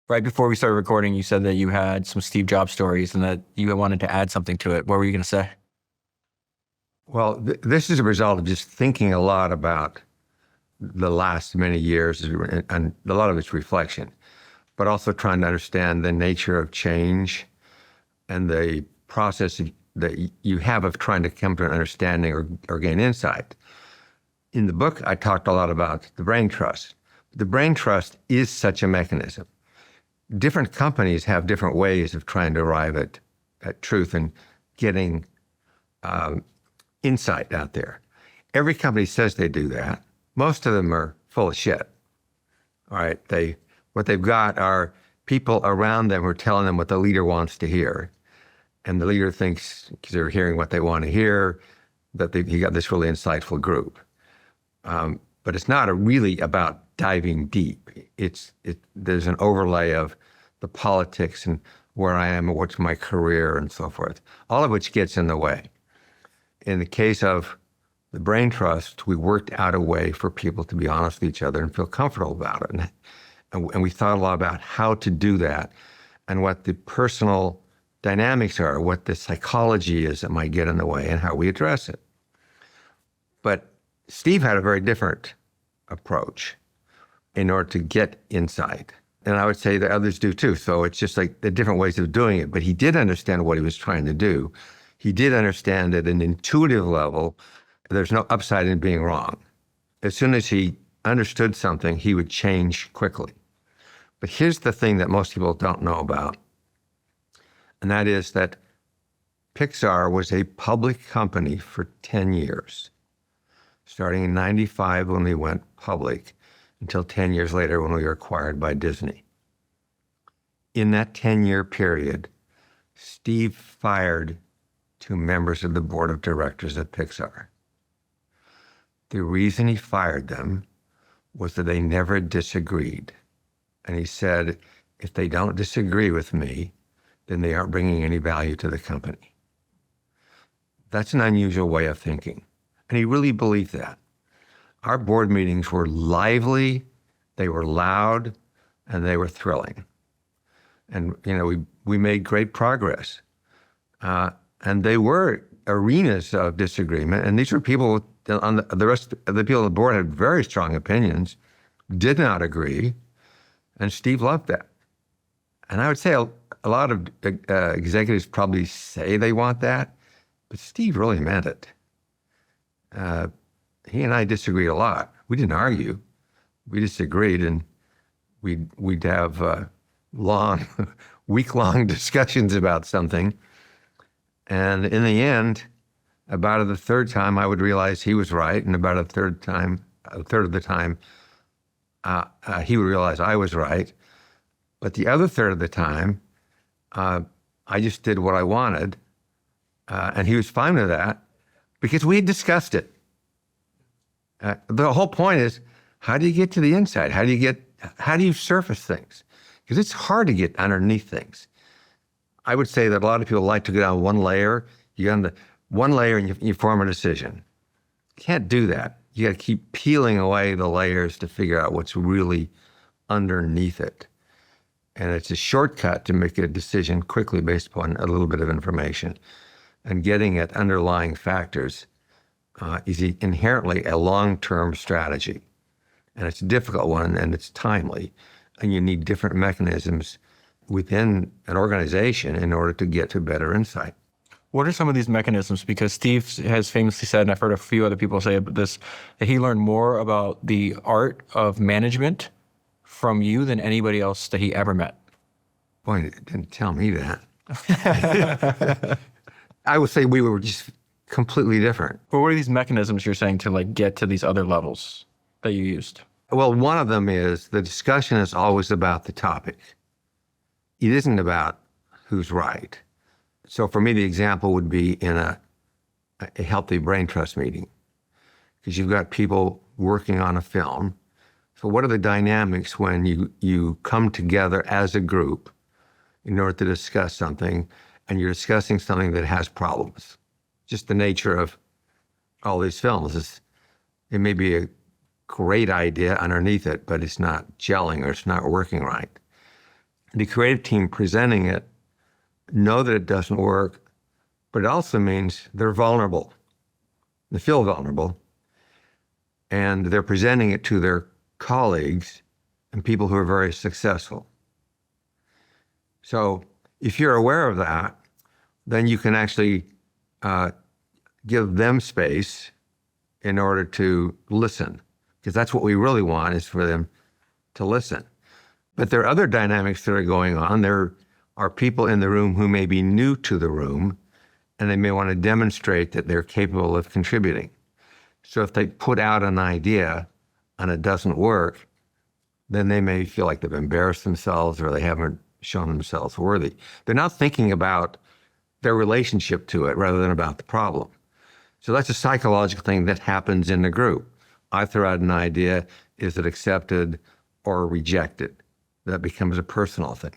Right before we started recording, you said that you had some Steve Jobs stories and that you wanted to add something to it. What were you going to say? Well, this is a result of just thinking a lot about the last many years and a lot of it's reflection, but also trying to understand the nature of change and the process that you have of trying to come to an understanding or gain insight. In the book, I talked a lot about the Braintrust. The Braintrust is such a mechanism. Different companies have different ways of trying to arrive at truth and getting insight out there. Every company says they do that. Most of them are full of shit. All right, what they've got are people around them who are telling them what the leader wants to hear. And the leader thinks, because they're hearing what they want to hear, that he got this really insightful group. But it's not really about diving deep. There's an overlay of the politics and where I am and what's my career and so forth, all of which gets in the way. In the case of the Braintrust, we worked out a way for people to be honest with each other and feel comfortable about it. And we thought a lot about how to do that and what the personal dynamics are, what the psychology is that might get in the way and how we address it. But Steve had a very different approach in order to get insight. And I would say that others do too. So it's just like the different ways of doing it. But he did understand what he was trying to do. He did understand at an intuitive level, there's no upside in being wrong. As soon as he understood something, he would change quickly. But here's the thing that most people don't know about. And that is that Pixar was a public company for 10 years. Starting in 95 when we went public until 10 years later when we were acquired by Disney. In that 10-year period, Steve fired 2 members of the board of directors at Pixar. The reason he fired them was that they never disagreed. And he said, if they don't disagree with me, then they aren't bringing any value to the company. That's an unusual way of thinking. And he really believed that. Our board meetings were lively, they were loud, and they were thrilling. And, we made great progress. And they were arenas of disagreement. And these were people, the rest of the people on the board had very strong opinions, did not agree, and Steve loved that. And I would say a lot of executives probably say they want that, but Steve really meant it. He and I disagreed a lot. We didn't argue. We disagreed, and we'd have long, week-long discussions about something. And in the end, about the third time, I would realize he was right, and about a third of the time, he would realize I was right. But the other third of the time, I just did what I wanted, and he was fine with that because we had discussed it. The whole point is, how do you get to the inside? How do you surface things? Because it's hard to get underneath things. I would say that a lot of people like to go down one layer. You get on the one layer and you form a decision. You can't do that. You got to keep peeling away the layers to figure out what's really underneath it. And it's a shortcut to make a decision quickly based upon a little bit of information. And getting at underlying factors is inherently a long-term strategy. And it's a difficult one, and it's timely. And you need different mechanisms within an organization in order to get to better insight. What are some of these mechanisms? Because Steve has famously said, and I've heard a few other people say this, that he learned more about the art of management from you than anybody else that he ever met. Boy, it didn't tell me that. I would say we were just completely different. But what are these mechanisms you're saying to get to these other levels that you used? Well, one of them is the discussion is always about the topic. It isn't about who's right. So for me, the example would be in a healthy Braintrust meeting, because you've got people working on a film. So what are the dynamics when you come together as a group in order to discuss something, and you're discussing something that has problems? Just the nature of all these films is it may be a great idea underneath it, but it's not gelling or it's not working right. the creative team presenting it know that it doesn't work, but it also means they're vulnerable. They feel vulnerable, and they're presenting it to their colleagues and people who are very successful. So if you're aware of that, then you can actually give them space in order to listen, because that's what we really want, is for them to listen. But there are other dynamics that are going on. There are people in the room who may be new to the room, and they may want to demonstrate that they're capable of contributing. So if they put out an idea and it doesn't work, then they may feel like they've embarrassed themselves or they haven't shown themselves worthy. They're not thinking about their relationship to it rather than about the problem. So that's a psychological thing that happens in the group. I throw out an idea, is it accepted or rejected? That becomes a personal thing.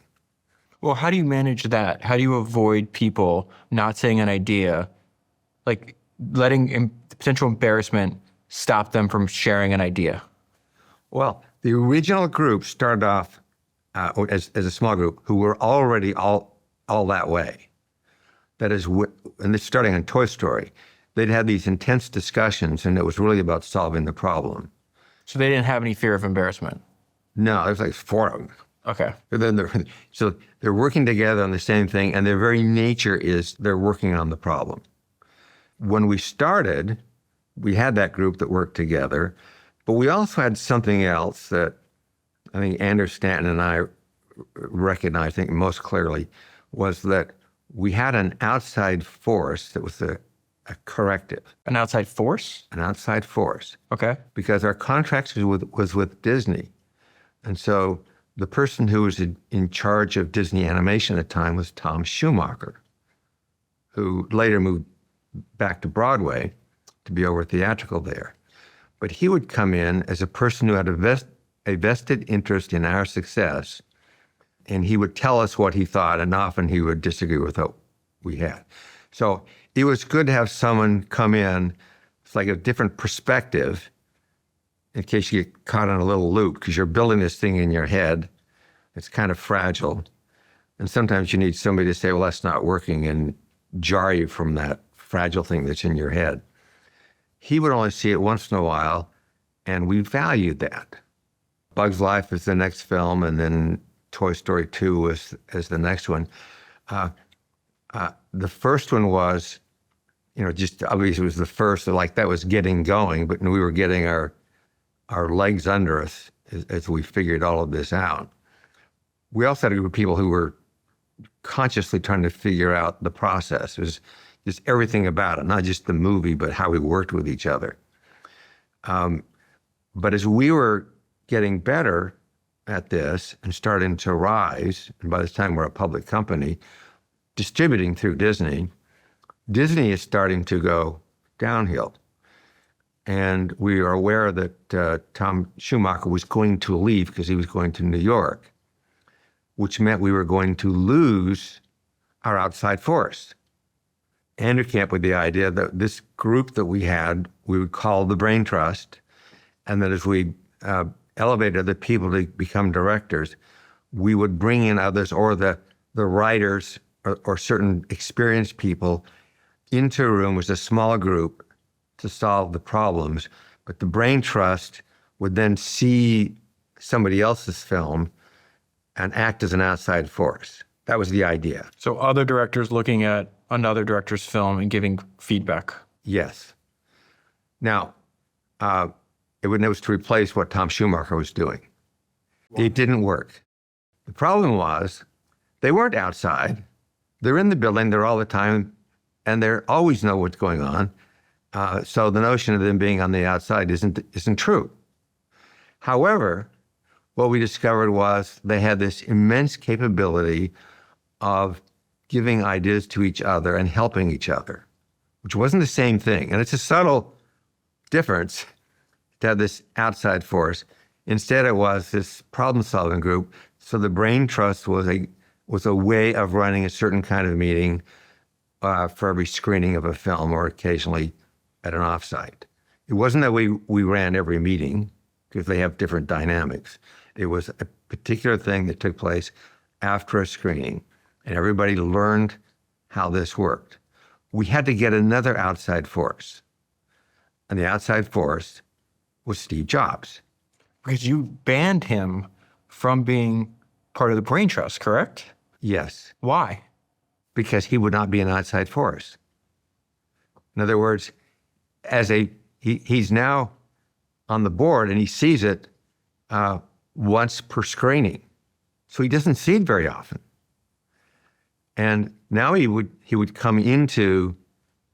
Well, how do you manage that? How do you avoid people not saying an idea, like letting potential embarrassment stop them from sharing an idea? Well, the original group started off as a small group who were already all that way. That is, and this starting on Toy Story, they'd had these intense discussions, and it was really about solving the problem. So they didn't have any fear of embarrassment? No, there's like 4 of them. Okay. So they're working together on the same thing, and their very nature is they're working on the problem. When we started, we had that group that worked together, but we also had something else that I think Anders Stanton and I recognized, I think most clearly, was that we had an outside force that was a corrective. An outside force? An outside force. Okay. Because our contract was with Disney. And so the person who was in charge of Disney animation at the time was Tom Schumacher, who later moved back to Broadway to be over theatrical there. But he would come in as a person who had a vested interest in our success, and he would tell us what he thought, and often he would disagree with what we had. So it was good to have someone come in, it's like a different perspective, in case you get caught on a little loop, because you're building this thing in your head. It's kind of fragile. And sometimes you need somebody to say, well, that's not working, and jar you from that fragile thing that's in your head. He would only see it once in a while, and we valued that. Bug's Life is the next film, and then Toy Story 2 is the next one. The first one was, just obviously it was the first, like that was getting going, but we were getting our legs under us as we figured all of this out. We also had a group of people who were consciously trying to figure out the process. It was just everything about it, not just the movie, but how we worked with each other. But as we were getting better at this and starting to rise, and by this time we're a public company, distributing through Disney, Disney is starting to go downhill. And we are aware that Tom Schumacher was going to leave because he was going to New York, which meant we were going to lose our outside force. Andrew came up with the idea that this group that we had, we would call the Braintrust, and that as we elevated the people to become directors, we would bring in others, or the writers or certain experienced people into a room as a small group to solve the problems. But the Braintrust would then see somebody else's film and act as an outside force. That was the idea. So other directors looking at another director's film and giving feedback. Yes. Now, it was to replace what Tom Schumacher was doing. It didn't work. The problem was they weren't outside. They're in the building, they're all the time, and they always know what's going on. So the notion of them being on the outside isn't true. However, what we discovered was they had this immense capability of giving ideas to each other and helping each other, which wasn't the same thing. And it's a subtle difference to have this outside force. Instead, it was this problem-solving group. So the Braintrust was a way of running a certain kind of meeting for every screening of a film, or occasionally at an offsite. It wasn't that we ran every meeting, because they have different dynamics. It was a particular thing that took place after a screening, and everybody learned how this worked, we had to get another outside force. And the outside force was Steve Jobs. Because you banned him from being part of the Braintrust, correct? Yes, Why? because he would not be an outside force. In other words, he's now on the board and he sees it once per screening. So he doesn't see it very often. And now he would come into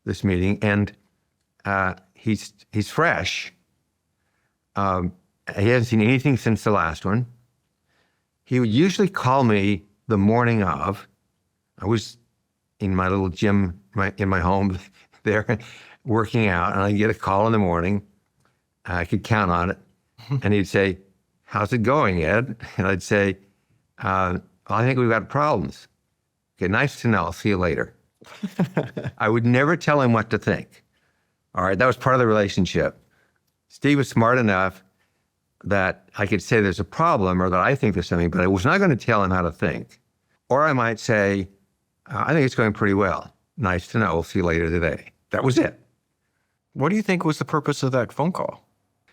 this meeting and he's fresh. He hasn't seen anything since the last one. He would usually call me the morning of. I was in my little gym in my home there working out, and I'd get a call in the morning. I could count on it. And he'd say, "How's it going, Ed?" And I'd say, "I think we've got problems." "Okay, nice to know. I'll see you later." I would never tell him what to think. All right, that was part of the relationship. Steve was smart enough that I could say there's a problem or that I think there's something, but I was not going to tell him how to think. Or I might say, "I think it's going pretty well. Nice to know. We'll see you later today." That was it. What do you think was the purpose of that phone call?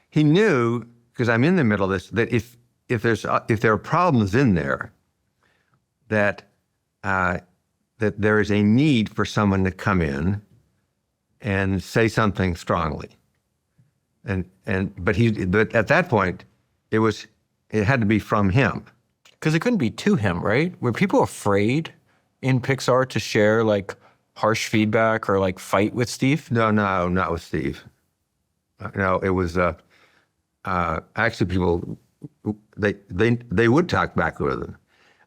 He knew, because I'm in the middle of this, that if there are problems in there, that there is a need for someone to come in and say something strongly. But at that point, it had to be from him. Because it couldn't be to him, right? Were people afraid in Pixar to share like harsh feedback or like fight with Steve? No, not with Steve. No, it was actually people. They would talk back with him.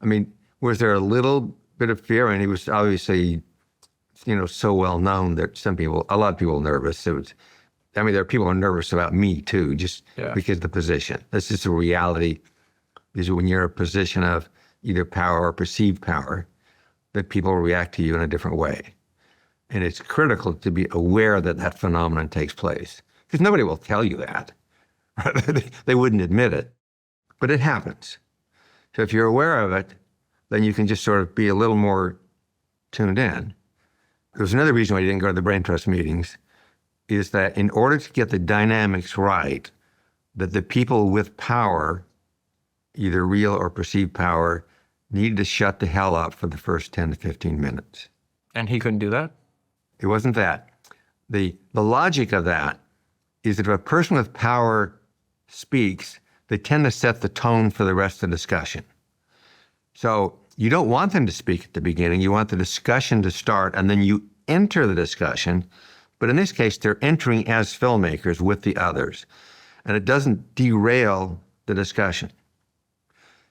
I mean, was there a little bit of fear? And he was obviously, so well known that a lot of people were nervous. There are people who are nervous about me too, just because of the position. That's just a reality. Is when you're in a position of either power or perceived power, that people react to you in a different way. And it's critical to be aware that that phenomenon takes place. Because nobody will tell you that. They wouldn't admit it. But it happens. So if you're aware of it, then you can just sort of be a little more tuned in. There's another reason why you didn't go to the Braintrust meetings, is that in order to get the dynamics right, that the people with power, either real or perceived power, needed to shut the hell up for the first 10 to 15 minutes. And he couldn't do that? It wasn't that. The logic of that is that if a person with power speaks, they tend to set the tone for the rest of the discussion. So you don't want them to speak at the beginning. You want the discussion to start, and then you enter the discussion. But in this case, they're entering as filmmakers with the others, and it doesn't derail the discussion.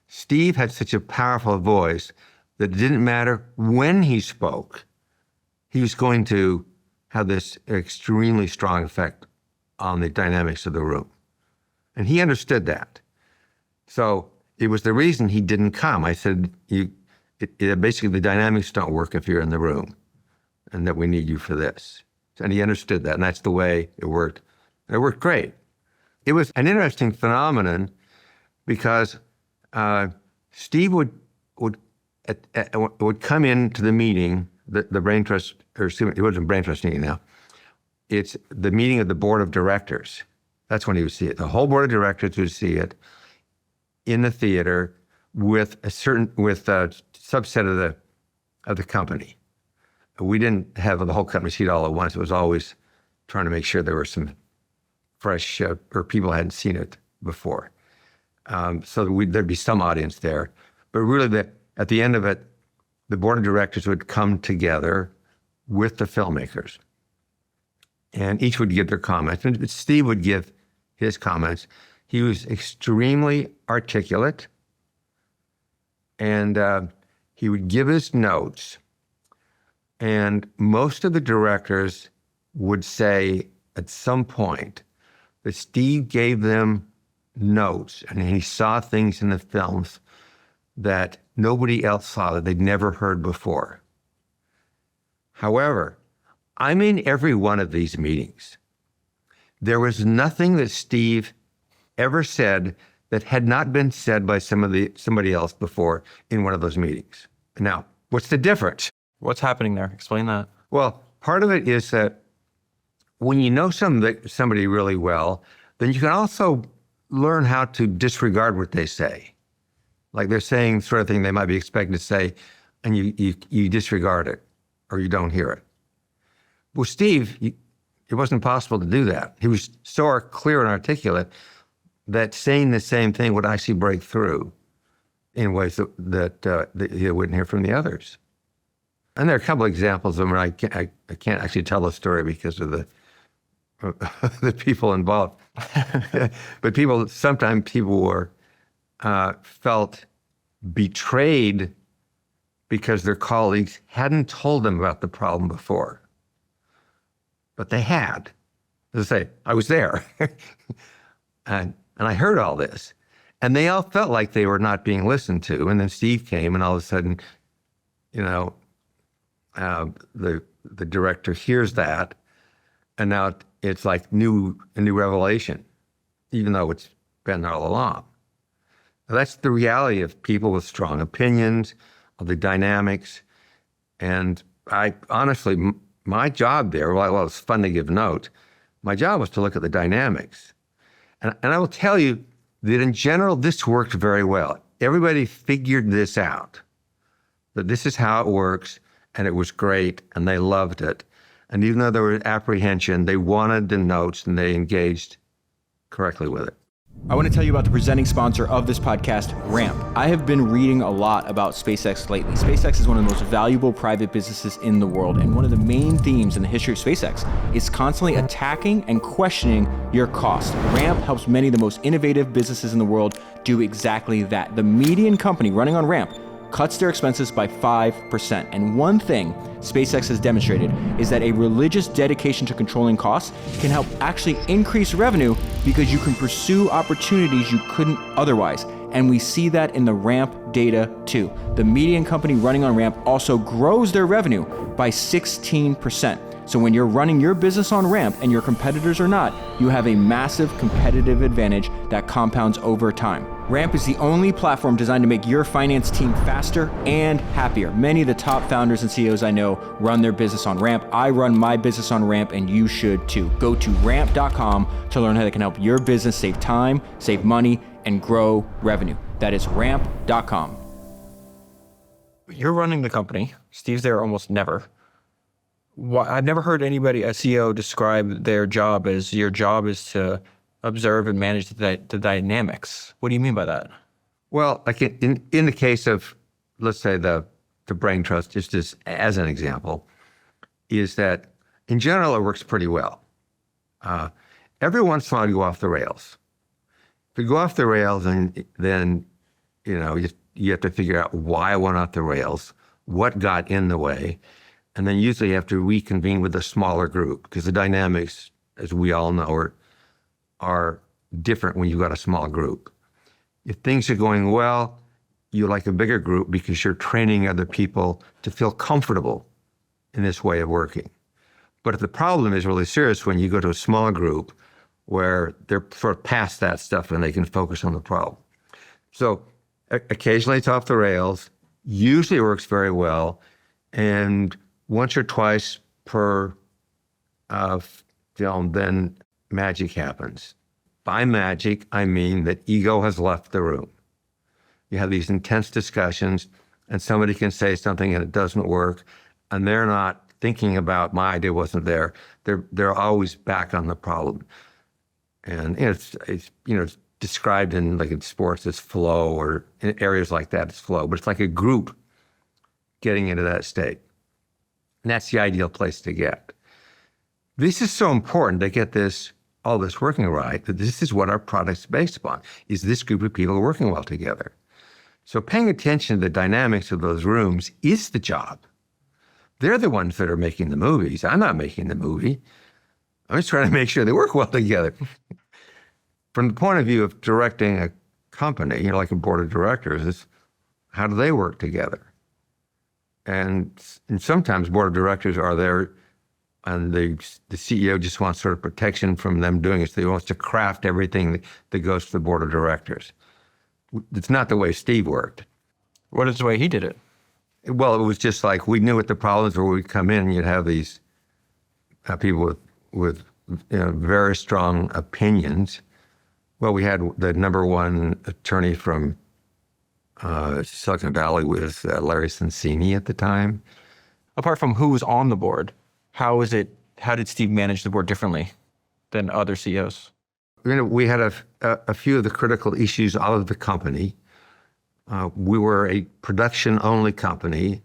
Steve had such a powerful voice that it didn't matter when he spoke, he was going to have this extremely strong effect on the dynamics of the room. And he understood that. So it was the reason he didn't come. I said, basically the dynamics don't work if you're in the room, and that we need you for this. And he understood that, and that's the way it worked. It worked great. It was an interesting phenomenon because Steve would come into the meeting, the Braintrust, or excuse me, it wasn't Braintrust meeting now. It's the meeting of the board of directors. That's when he would see it. The whole board of directors would see it in the theater with a subset of the company. We didn't have the whole company see it all at once. It was always trying to make sure there were some fresh or people hadn't seen it before. So there'd be some audience there. But really, at the end of it, the board of directors would come together with the filmmakers. And each would give their comments. And Steve would give his comments. He was extremely articulate. And he would give his notes. And most of the directors would say at some point that Steve gave them notes, and he saw things in the films that nobody else saw, that they'd never heard before. However, I'm in every one of these meetings. There was nothing that Steve ever said that had not been said by somebody else before in one of those meetings. Now, what's the difference? What's happening there? Explain that. Well, part of it is that when you know somebody really well, then you can also learn how to disregard what they say. Like they're saying sort of thing they might be expected to say, and you disregard it or you don't hear it. With Steve, it wasn't possible to do that. He was so clear and articulate that saying the same thing would actually break through in ways that you wouldn't hear from the others. And there are a couple of examples of them. I can't actually tell the story because of the people involved. But sometimes people were felt betrayed because their colleagues hadn't told them about the problem before. But they had. As I say, I was there. and I heard all this. And they all felt like they were not being listened to. And then Steve came, and all of a sudden, the director hears that, and now it's like a new revelation, even though it's been there all along. Now, that's the reality of people with strong opinions, of the dynamics. And I honestly, my job there, well, it's fun to give notes. My job was to look at the dynamics. And I will tell you that in general, this worked very well. Everybody figured this out, that this is how it works, and it was great, and they loved it. And even though there was apprehension, they wanted the notes, and they engaged correctly with it. I want to tell you about the presenting sponsor of this podcast, Ramp. I have been reading a lot about SpaceX lately. SpaceX is one of the most valuable private businesses in the world, and one of the main themes in the history of SpaceX is constantly attacking and questioning your cost. Ramp helps many of the most innovative businesses in the world do exactly that. The median company running on Ramp cuts their expenses by 5%. And one thing SpaceX has demonstrated is that a religious dedication to controlling costs can help actually increase revenue because you can pursue opportunities you couldn't otherwise. And we see that in the Ramp data too. The median company running on Ramp also grows their revenue by 16%. So when you're running your business on Ramp and your competitors are not, you have a massive competitive advantage that compounds over time. Ramp is the only platform designed to make your finance team faster and happier. Many of the top founders and CEOs I know run their business on Ramp. I run my business on Ramp, and you should too. Go to ramp.com to learn how they can help your business save time, save money, and grow revenue. That is ramp.com. You're running the company. Steve's there almost never. I've never heard anybody, a CEO, describe their job as your job is to observe and manage the dynamics. What do you mean by that? Well, like in the case of, let's say, the Braintrust, just as an example, is that in general it works pretty well. Every once in a while you go off the rails. If you go off the rails, then you have to figure out why I went off the rails, what got in the way, and then usually you have to reconvene with a smaller group because the dynamics, as we all know, are different when you've got a small group. If things are going well, you like a bigger group because you're training other people to feel comfortable in this way of working. But if the problem is really serious, when you go to a smaller group where they're sort of past that stuff and they can focus on the problem. So occasionally it's off the rails, usually it works very well, and once or twice per film, then magic happens. By magic, I mean that ego has left the room. You have these intense discussions, and somebody can say something and it doesn't work, and they're not thinking about my idea wasn't there. They're always back on the problem. And it's described in sports as flow, or in areas like that as flow, but it's like a group getting into that state. And that's the ideal place to get. This is so important to get all this working right, that this is what our product's based upon, is this group of people working well together. So paying attention to the dynamics of those rooms is the job. They're the ones that are making the movies. I'm not making the movie. I'm just trying to make sure they work well together. From the point of view of directing a company, like a board of directors, is how do they work together? And sometimes board of directors are there and the CEO just wants sort of protection from them doing it. So he wants to craft everything that goes to the board of directors. it's not the way Steve worked. What is the way he did it? Well, it was just like we knew what the problems were. We'd come in and you'd have these people with very strong opinions. Well, we had the number one attorney from Silicon Valley was Larry Sonsini at the time. Apart from who was on the board, how did Steve manage the board differently than other CEOs? We had a few of the critical issues out of the company. We were a production-only company.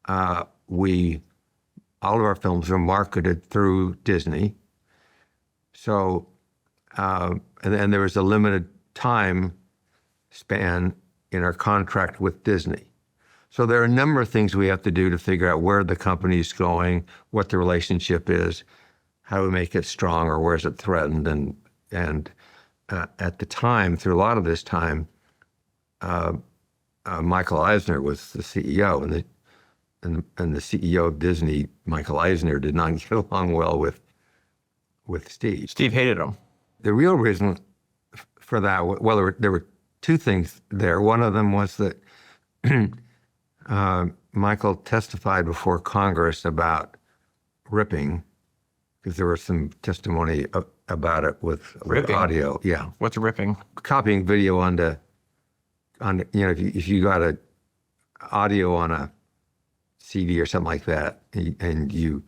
All of our films were marketed through Disney. So, and there was a limited time span in our contract with Disney. So there are a number of things we have to do to figure out where the company is going, what the relationship is, how do we make it strong, or where is it threatened. And at the time, through a lot of this time, Michael Eisner was the CEO, and the CEO of Disney, Michael Eisner, did not get along well with Steve. Steve hated him. The real reason for that, well, there were two things there. One of them was that Michael testified before Congress about ripping, because there was some testimony about it with audio. Yeah. What's ripping? Copying video onto if you got a audio on a CD or something like that, and you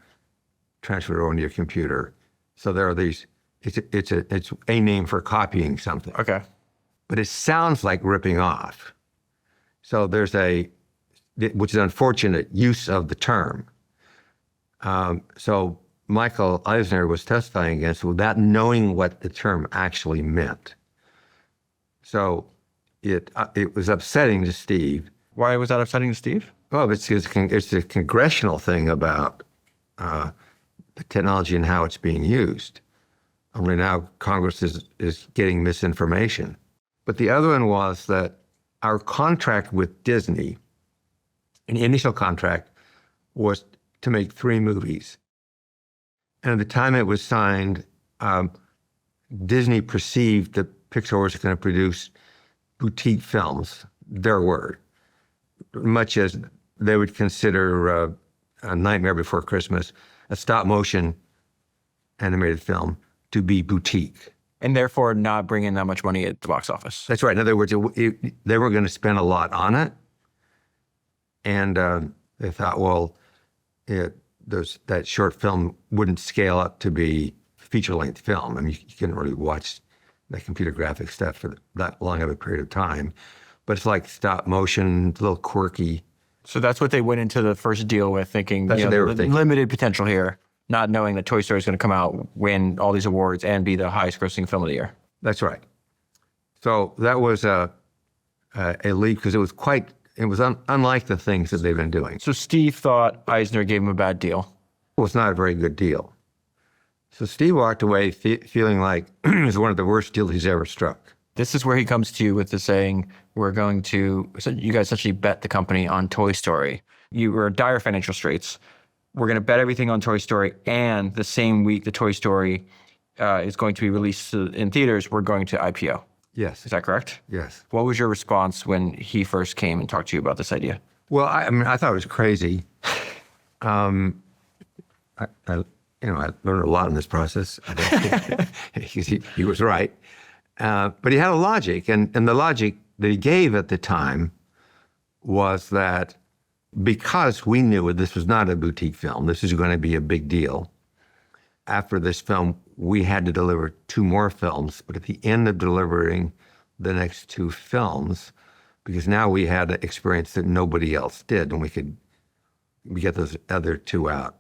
transfer it onto your computer. So there are these. It's a name for copying something. Okay. But it sounds like ripping off. So there's which is an unfortunate use of the term. So Michael Eisner was testifying against without knowing what the term actually meant. So it was upsetting to Steve. Why was that upsetting to Steve? Well, it's a congressional thing about the technology and how it's being used. Only now Congress is getting misinformation. But the other one was that our contract with Disney, an initial contract, was to make 3 movies. And at the time it was signed, Disney perceived that Pixar was going to produce boutique films, their word, much as they would consider A Nightmare Before Christmas, a stop-motion animated film, to be boutique. And therefore not bring in that much money at the box office. That's right. In other words, they were going to spend a lot on it. And they thought, well, that short film wouldn't scale up to be feature-length film. I mean, you couldn't really watch that computer graphic stuff for that long of a period of time. But it's like stop motion, a little quirky. So that's what they went into the first deal with, thinking, That's what they were thinking. Limited potential here, not knowing that Toy Story is going to come out, win all these awards, and be the highest grossing film of the year. That's right. So that was a leap, because it was unlike the things that they've been doing. So Steve thought Eisner gave him a bad deal. It was not a very good deal. So Steve walked away feeling like it was one of the worst deals he's ever struck. This is where he comes to you with the saying, you guys essentially bet the company on Toy Story. You were in dire financial straits. We're going to bet everything on Toy Story, and the same week the Toy Story is going to be released in theaters, we're going to IPO. Yes. Is that correct? Yes. What was your response when he first came and talked to you about this idea? Well, I thought it was crazy. I learned a lot in this process. He was right. But he had a logic, and the logic that he gave at the time was that because we knew this was not a boutique film, this is going to be a big deal. After this film, we had to deliver 2 more films, but at the end of delivering the next 2 films, because now we had an experience that nobody else did, and we could get those other 2 out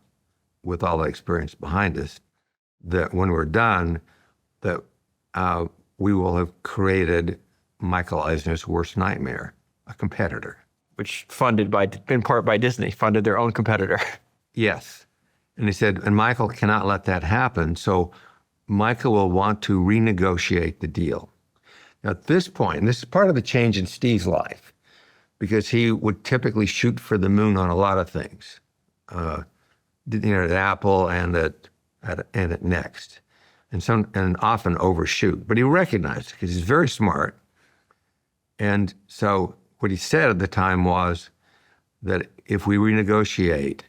with all the experience behind us, that when we're done, that we will have created Michael Eisner's worst nightmare, a competitor. Which funded in part by Disney, funded their own competitor. Yes. And he said, and Michael cannot let that happen, so Michael will want to renegotiate the deal. Now, at this point, and this is part of the change in Steve's life, because he would typically shoot for the moon on a lot of things, at Apple and at Next, and often overshoot. But he recognized it because he's very smart, And so what he said at the time was that if we renegotiate,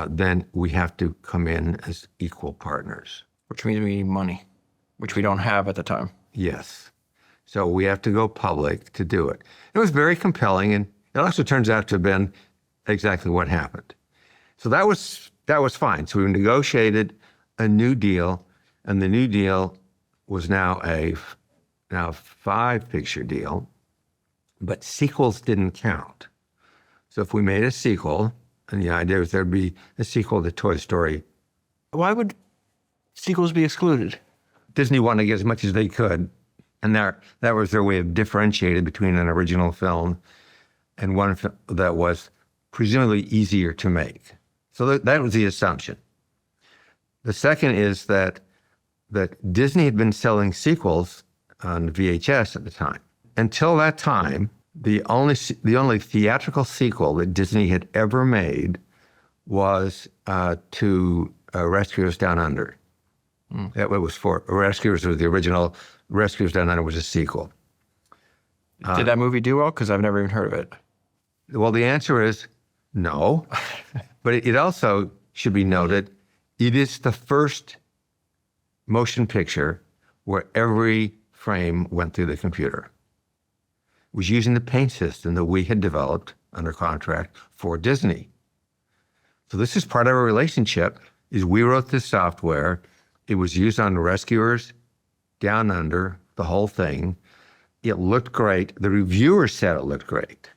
then we have to come in as equal partners. Which means we need money, which we don't have at the time. Yes. So we have to go public to do it. It was very compelling, and it also turns out to have been exactly what happened. So that was fine. So we negotiated a new deal, and the new deal was now a 5-picture deal, but sequels didn't count. So if we made a sequel, and the idea was there'd be a sequel to Toy Story. Why would sequels be excluded? Disney wanted to get as much as they could, and that was their way of differentiating between an original film and one that was presumably easier to make. So that was the assumption. The second is that Disney had been selling sequels on VHS at the time. Until that time, the only theatrical sequel that Disney had ever made was to Rescuers Down Under. That was for Rescuers was the original. Rescuers Down Under was a sequel. Did that movie do well? Because I've never even heard of it. Well, the answer is no. But it also should be noted, it is the first motion picture where every frame went through the computer. It was using the paint system that we had developed under contract for Disney. So this is part of our relationship, is we wrote this software. It was used on Rescuers Down Under, the whole thing. It looked great. The reviewers said it looked great,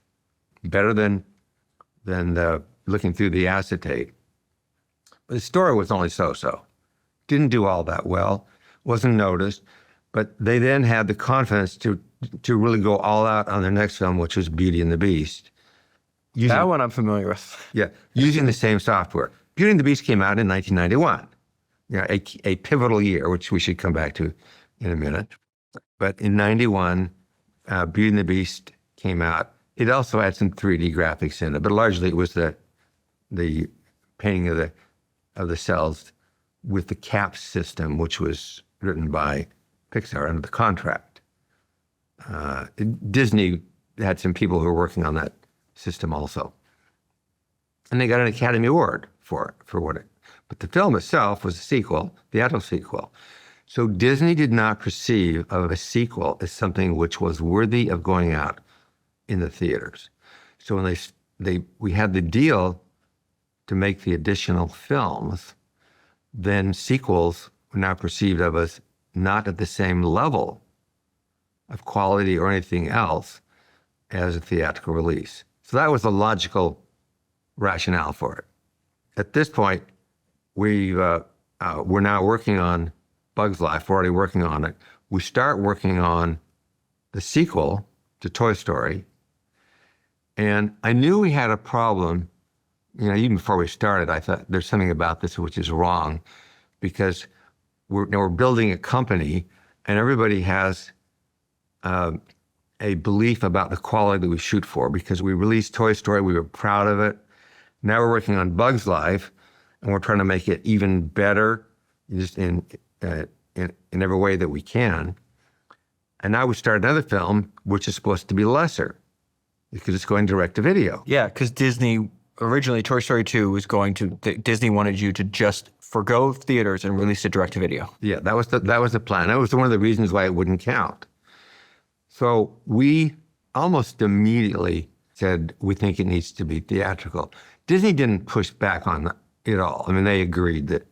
better than looking through the acetate. But the story was only so-so. Didn't do all that well, wasn't noticed, but they then had the confidence to really go all out on their next film, which was Beauty and the Beast. That one I'm familiar with. Yeah, using the same software. Beauty and the Beast came out in 1991, a pivotal year, which we should come back to in a minute. But in 91, Beauty and the Beast came out. It also had some 3D graphics in it, but largely it was the painting of the cells with the CAP system, which was written by Pixar under the contract. Disney had some people who were working on that system also. And they got an Academy Award for it. But the film itself was a sequel, the theatrical sequel. So Disney did not perceive of a sequel as something which was worthy of going out in the theaters. So when we had the deal to make the additional films, then sequels were now perceived of as not at the same level of quality or anything else as a theatrical release. So that was the logical rationale for it. At this point, we're now working on Bug's Life. We're already working on it. We start working on the sequel to Toy Story. And I knew we had a problem. Even before we started, I thought there's something about this which is wrong, because we're building a company and everybody has a belief about the quality that we shoot for, because we released Toy Story, we were proud of it. Now we're working on Bug's Life, and we're trying to make it even better, just in every way that we can. And now we start another film, which is supposed to be lesser, because it's going direct to video. Yeah, because Disney, originally Toy Story 2 was Disney wanted you to just forgo theaters and release it direct to video. Yeah, that was the plan. That was one of the reasons why it wouldn't count. So we almost immediately said, we think it needs to be theatrical. Disney didn't push back on it all. I mean, they agreed that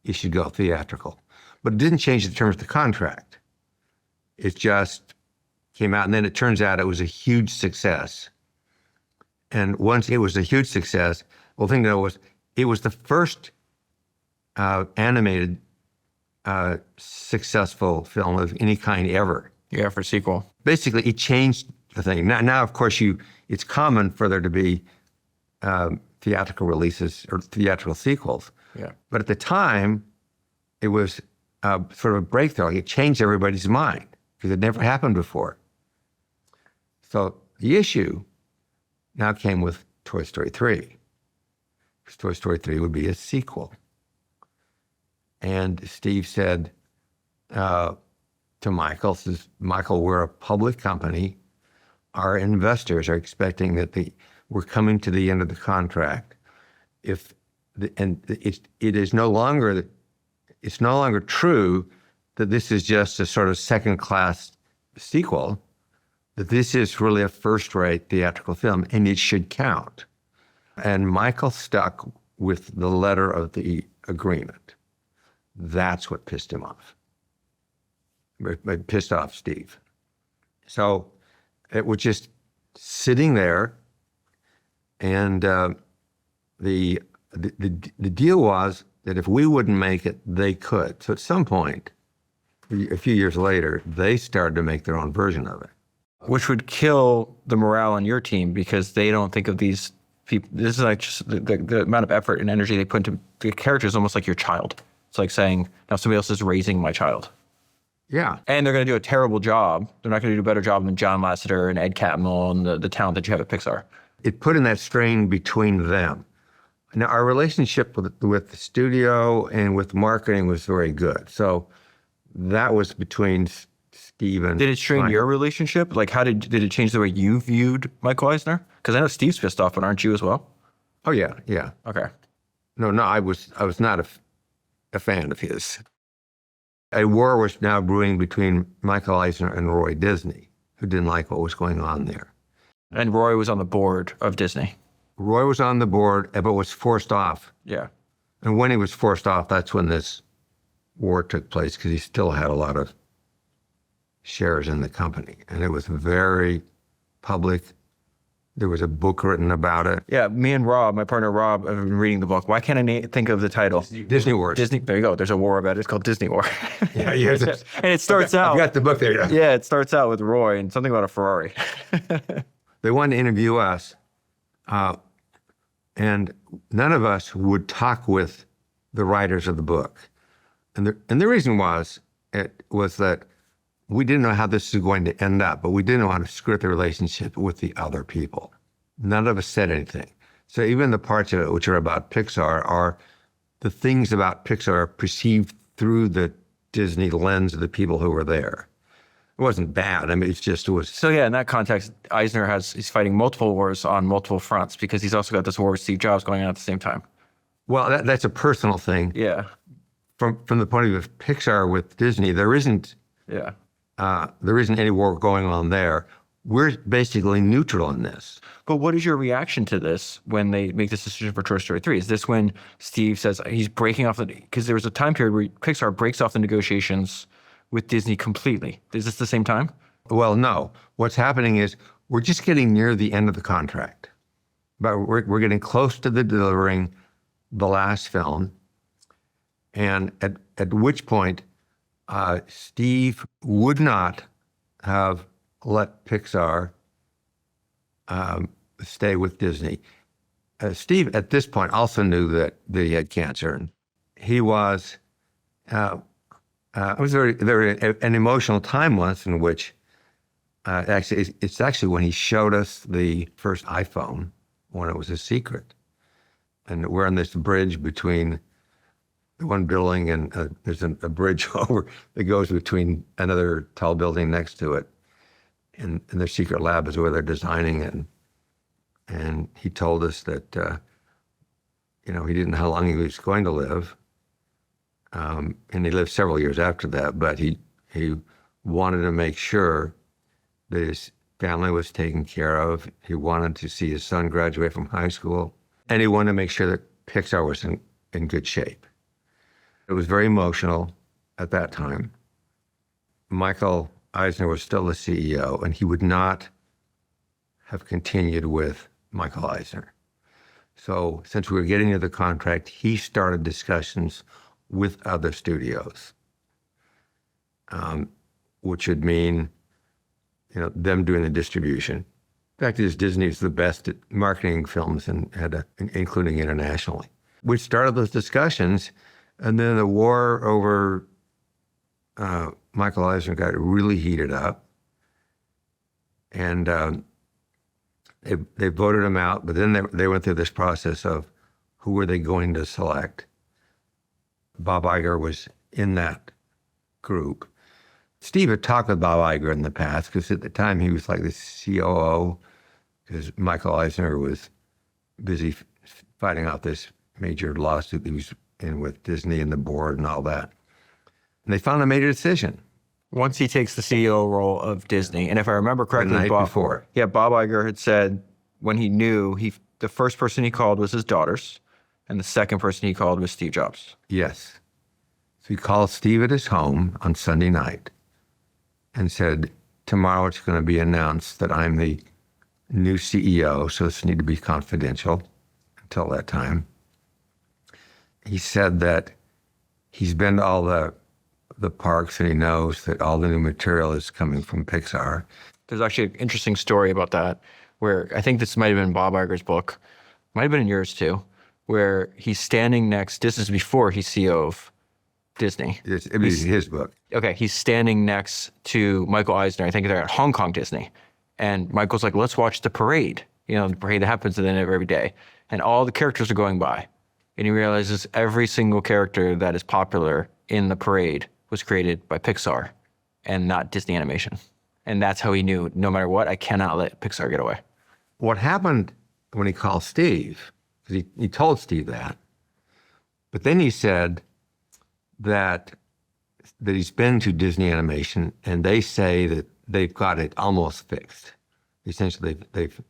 it should go theatrical, but it didn't change the terms of the contract. It just came out, and then it turns out it was a huge success. And once it was a huge success, well, the thing to know was it was the first animated successful film of any kind ever. Yeah, for sequel. Basically, it changed the thing. Now, of course, it's common for there to be theatrical releases or theatrical sequels. Yeah. But at the time, it was sort of a breakthrough. It changed everybody's mind because it never happened before. So the issue now came with Toy Story 3. Because Toy Story 3 would be a sequel. And Steve said to Michael, says, Michael, we're a public company. our investors are expecting that we're coming to the end of the contract. It is no longer true that this is just a sort of second-class sequel, that this is really a first-rate theatrical film, and it should count. And Michael stuck with the letter of the agreement. That's what pissed him off. It pissed off Steve. So it was just sitting there, and the deal was that if we wouldn't make it, they could. So at some point, a few years later, they started to make their own version of it. Which would kill the morale on your team because they don't think of these people. This is like just the amount of effort and energy they put into the character is almost like your child. It's like saying, now somebody else is raising my child. Yeah. And they're going to do a terrible job. They're not going to do a better job than John Lasseter and Ed Catmull and the talent that you have at Pixar. It put in that strain between them. Now, our relationship with the studio and with marketing was very good. So that was between Steve and Did it strain your relationship? Like, how did it change the way you viewed Michael Eisner? Because I know Steve's pissed off, but aren't you as well? Oh, yeah, yeah. Okay. No, I was not a fan of his. A war was now brewing between Michael Eisner and Roy Disney, who didn't like what was going on there. And Roy was on the board of Disney. Roy was on the board, but was forced off. Yeah. And when he was forced off, that's when this war took place, because he still had a lot of shares in the company. And it was very public. There was a book written about it. Yeah, me and Rob, my partner Rob, have been reading the book. Why can't I think of the title? Disney Wars. Disney. There you go. There's a war about it. It's called Disney War. Yeah, yeah. And it starts out. I've got the book there. Yeah. Yeah, it starts out with Roy and something about a Ferrari. They wanted to interview us, and none of us would talk with the writers of the book. And the reason was that we didn't know how this was going to end up, but we didn't know how to skirt the relationship with the other people. None of us said anything. So even the parts of it which are about Pixar are the things about Pixar perceived through the Disney lens of the people who were there. It wasn't bad. I mean, it was. So yeah, in that context, Eisner he's fighting multiple wars on multiple fronts because he's also got this war with Steve Jobs going on at the same time. Well, that's a personal thing. Yeah. From the point of view of Pixar with Disney, there isn't any war going on there. We're basically neutral in this. But what is your reaction to this when they make this decision for Toy Story 3? Is this when Steve says he's breaking off because there was a time period where Pixar breaks off the negotiations with Disney completely. Is this the same time? Well, no. What's happening is we're just getting near the end of the contract. But we're getting close to delivering the last film. And at which point, Steve would not have let Pixar stay with Disney. Steve, at this point, also knew that he had cancer. And he was, it was an emotional time once in which, it's actually when he showed us the first iPhone, when it was a secret. And we're on this bridge between one building and there's a bridge over that goes between another tall building next to it. And their secret lab is where they're designing it. And he told us that, he didn't know how long he was going to live. And he lived several years after that, but he wanted to make sure that his family was taken care of. He wanted to see his son graduate from high school. And he wanted to make sure that Pixar was in good shape. It was very emotional at that time. Michael Eisner was still the CEO, and he would not have continued with Michael Eisner. So since we were getting to the contract, he started discussions with other studios, which would mean, them doing the distribution. The fact is, Disney is the best at marketing films, including internationally. We started those discussions, and then the war over Michael Eisner got really heated up, and they voted him out. But then they went through this process of who were they going to select. Bob Iger was in that group, Steve had talked with Bob Iger in the past because at the time he was like the COO because Michael Eisner was busy fighting out this major lawsuit he was in with Disney and the board and all that. And they finally made a decision. Once he takes the CEO role of Disney, and if I remember correctly, The night before. Yeah, Bob Iger had said when he knew, the first person he called was his daughters, and the second person he called was Steve Jobs. Yes. So he called Steve at his home on Sunday night and said, tomorrow it's going to be announced that I'm the new CEO, so this need to be confidential until that time. He said that he's been to all the parks and he knows that all the new material is coming from Pixar. There's actually an interesting story about that, where I think this might have been Bob Iger's book, might have been in yours too, where he's standing next, this is before he's CEO of Disney. It was his book. Okay, he's standing next to Michael Eisner. I think they're at Hong Kong Disney. And Michael's like, let's watch the parade. You know, the parade that happens at the end of every day. And all the characters are going by. And he realizes every single character that is popular in the parade was created by Pixar and not Disney Animation. And that's how he knew, no matter what, I cannot let Pixar get away. What happened when he called Steve, because he told Steve that, but then he said that he's been to Disney Animation and they say that they've got it almost fixed. Essentially, they've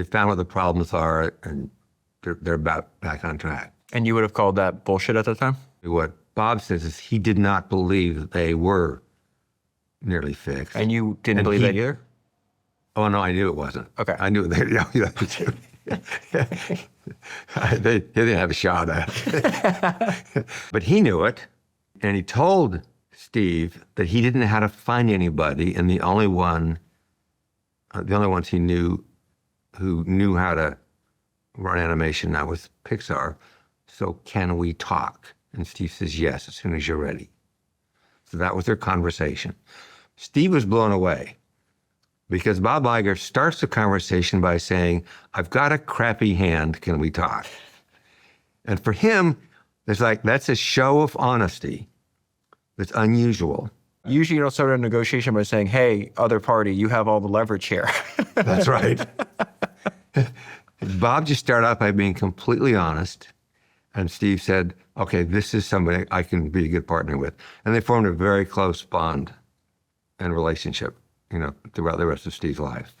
found what the problems are and they're about back on track. And you would have called that bullshit at the time? What Bob says is he did not believe that they were nearly fixed. And you didn't believe that either? Oh, no, I knew it wasn't. Okay. I knew they didn't have a shot at it. But he knew it, and he told Steve that he didn't know how to find anybody, and the only ones he knew who knew how to run animation now was Pixar. So can we talk? And Steve says, yes, as soon as you're ready. So that was their conversation. Steve was blown away because Bob Iger starts the conversation by saying, I've got a crappy hand, can we talk? And for him, that's a show of honesty that's unusual. Usually you don't start a negotiation by saying, hey, other party, you have all the leverage here. That's right. Bob just started out by being completely honest. And Steve said, okay, this is somebody I can be a good partner with. And they formed a very close bond and relationship, throughout the rest of Steve's life.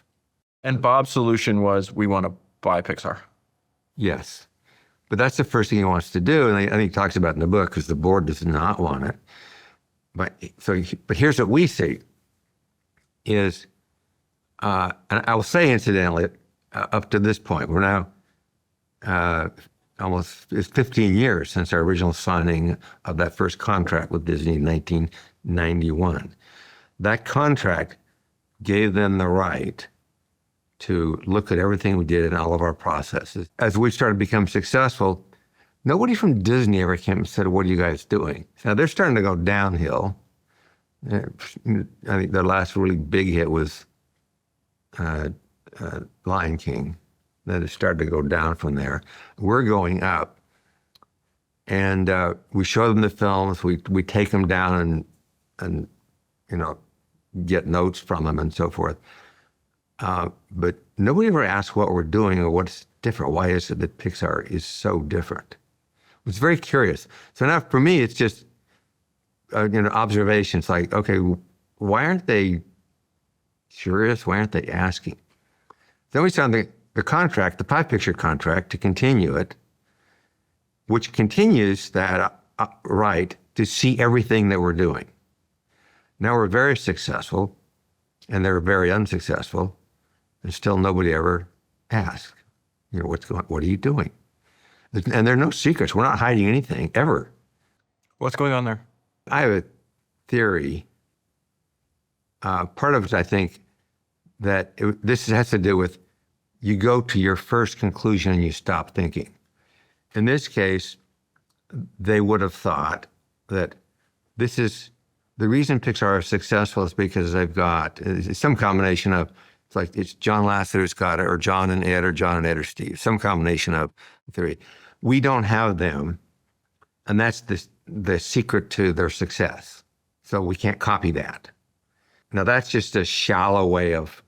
And Bob's solution was, we want to buy Pixar. Yes. But that's the first thing he wants to do. And I think he talks about it in the book because the board does not want it. But here's what we see is, and I will say incidentally, up to this point, we're now it's 15 years since our original signing of that first contract with Disney in 1991. That contract gave them the right to look at everything we did in all of our processes. As we started to become successful, nobody from Disney ever came and said, what are you guys doing? Now they're starting to go downhill. I think their last really big hit was Lion King. Then it started to go down from there. We're going up. And we show them the films. We take them down and get notes from them and so forth. But nobody ever asks what we're doing or what's different. Why is it that Pixar is so different? It's very curious. So now for me, it's just observations like, okay, why aren't they curious? Why aren't they asking? Then we signed the contract, the 5-picture contract, to continue it, which continues that right to see everything that we're doing. Now we're very successful, and they're very unsuccessful, and still nobody ever asks, what are you doing? And there are no secrets. We're not hiding anything, ever. What's going on there? I have a theory. Part of it, I think, that this has to do with you go to your first conclusion and you stop thinking. In this case, they would have thought that this is the reason Pixar is successful is because they've got some combination of, it's John Lasseter's got it, or John and Ed, or John and Ed or Steve, some combination of three. We don't have them, and that's the secret to their success. So we can't copy that. Now, that's just a shallow way of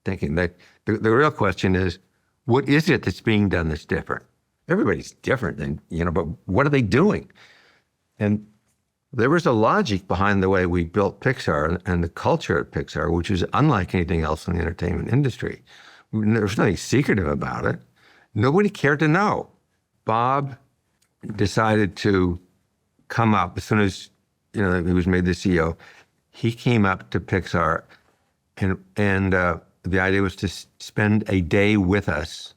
thinking. That the real question is, what is it that's being done that's different? Everybody's different, but what are they doing? And there was a logic behind the way we built Pixar and the culture at Pixar, which is unlike anything else in the entertainment industry. There's nothing secretive about it. Nobody cared to know. Bob decided to come up as soon as he was made the CEO. He came up to Pixar, and the idea was to spend a day with us,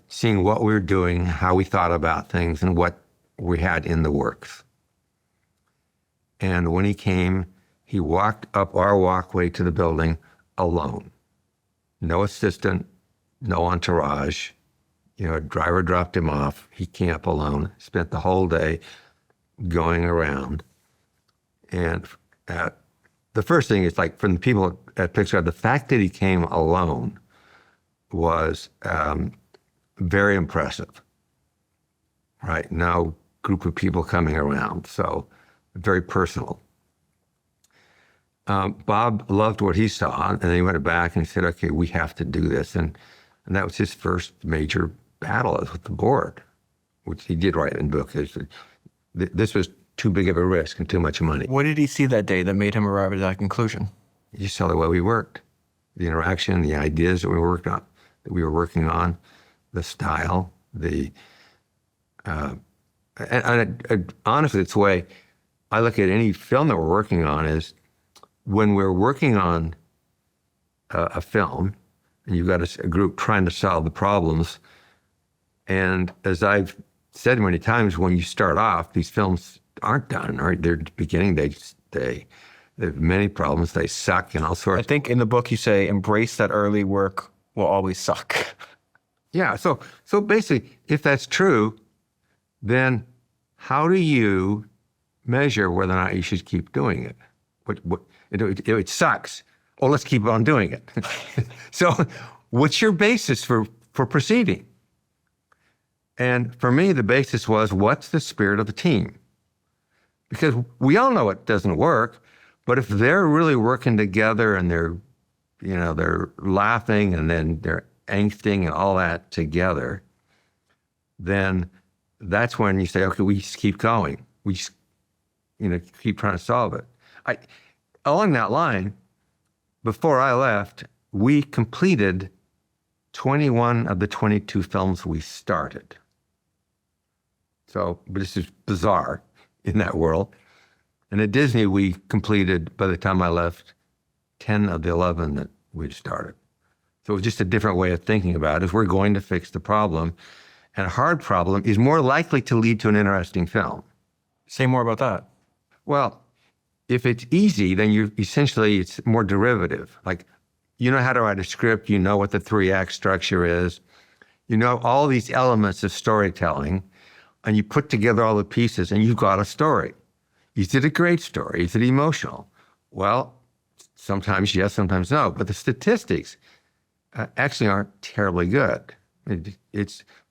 seeing what we were doing, how we thought about things, and what we had in the works. And when he came, he walked up our walkway to the building alone. No assistant, no entourage. A driver dropped him off. He came up alone, spent the whole day going around. And the first thing is, like, from the people at Pixar, the fact that he came alone was very impressive. Right? No group of people coming around. So very personal. Bob loved what he saw, and then he went back and he said, okay, we have to do this. And that was his first major battle with the board, which he did write in the book. This was too big of a risk and too much money. What did he see that day that made him arrive at that conclusion? You just saw the way we worked, the interaction, the ideas that we were working on, the style, and honestly, it's the way I look at any film that we're working on is when we're working on a film, and you've got a group trying to solve the problems. And as I've said many times, when you start off, these films aren't done, right? They're beginning, they have many problems, they suck and all sorts. I think in the book you say, embrace that early work will always suck. Yeah, so basically, if that's true, then how do you measure whether or not you should keep doing it? It sucks. Oh, let's keep on doing it. So what's your basis for proceeding? And for me, the basis was, what's the spirit of the team? Because we all know it doesn't work, but if they're really working together and they're laughing and then they're angsting and all that together, then that's when you say, okay, we just keep going. We just, keep trying to solve it. Along that line, before I left, we completed 21 of the 22 films we started. So, but this is bizarre in that world. And at Disney, we completed, by the time I left, 10 of the 11 that we'd started. So it was just a different way of thinking about it. If we're going to fix the problem, and a hard problem is more likely to lead to an interesting film. Say more about that. Well, if it's easy, then it's more derivative. Like, you know how to write a script, you know what the 3-act structure is, you know all these elements of storytelling, and you put together all the pieces and you've got a story. Is it a great story? Is it emotional? Well, sometimes yes, sometimes no, but the statistics actually aren't terribly good.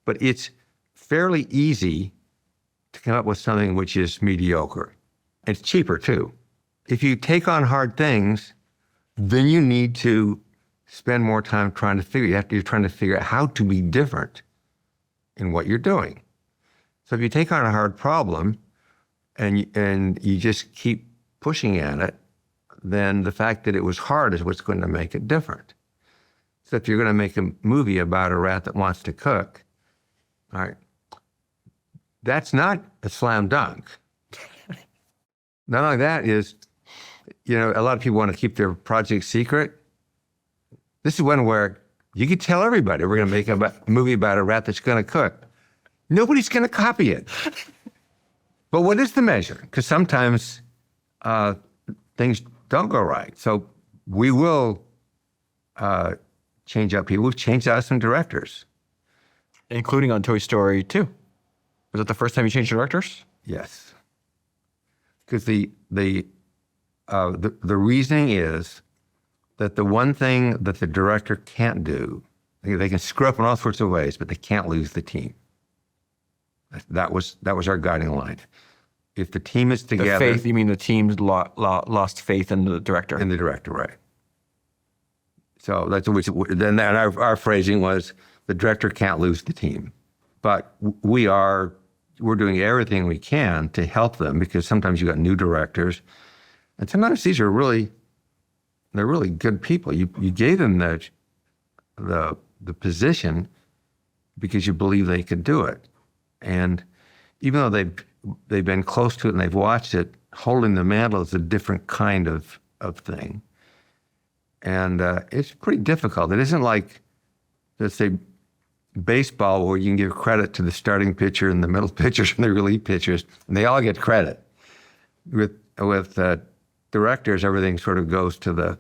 But it's fairly easy to come up with something which is mediocre. It's cheaper too. If you take on hard things, then you need to spend more time trying to figure out how to be different in what you're doing. So if you take on a hard problem and you just keep pushing at it, then the fact that it was hard is what's going to make it different. So if you're going to make a movie about a rat that wants to cook, all right, that's not a slam dunk. Not only that is, a lot of people want to keep their project secret. This is one where you could tell everybody we're going to make a movie about a rat that's going to cook. Nobody's going to copy it. But what is the measure? Because sometimes things don't go right. So we will change out people. We've changed out some directors. Including on Toy Story 2. Was that the first time you changed directors? Yes. Because the reasoning is that the one thing that the director can't do, they can screw up in all sorts of ways, but they can't lose the team. That was our guiding line. if the team is The together. faith, you mean the team's lost faith in the director? In the director, right. So that's then our phrasing was the director can't lose the team. But we're doing everything we can to help them, because sometimes you got new directors, and sometimes they're really good people. You gave them the position because you believe they could do it. And even though they've been close to it and they've watched it, holding the mantle is a different kind of thing. And it's pretty difficult. It isn't like, let's say, baseball, where you can give credit to the starting pitcher and the middle pitchers and the relief pitchers, and they all get credit. With directors, everything sort of goes to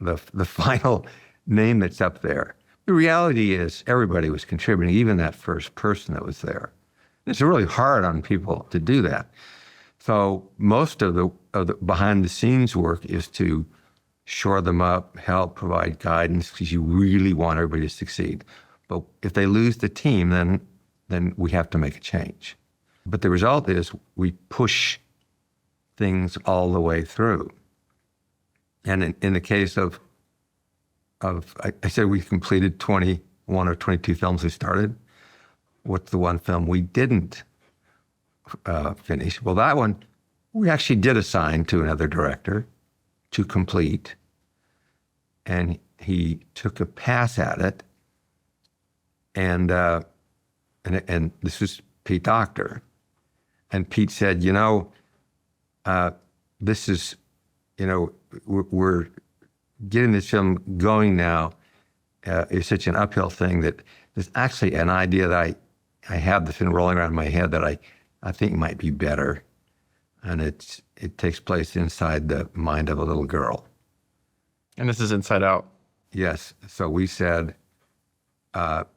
the final name that's up there. The reality is everybody was contributing, even that first person that was there. It's really hard on people to do that. So most of the behind the scenes work is to shore them up, help provide guidance, because you really want everybody to succeed. But if they lose the team, then we have to make a change. But the result is we push things all the way through. And in the case of I said we completed 21 or 22 films we started. What's the one film we didn't finish? Well, that one we actually did assign to another director to complete, and he took a pass at it. And this was Pete Docter, and Pete said, this is, we're getting this film going now is such an uphill thing that there's actually an idea that I have that's been rolling around in my head that I think might be better. And it takes place inside the mind of a little girl. And this is Inside Out. Yes. So we said,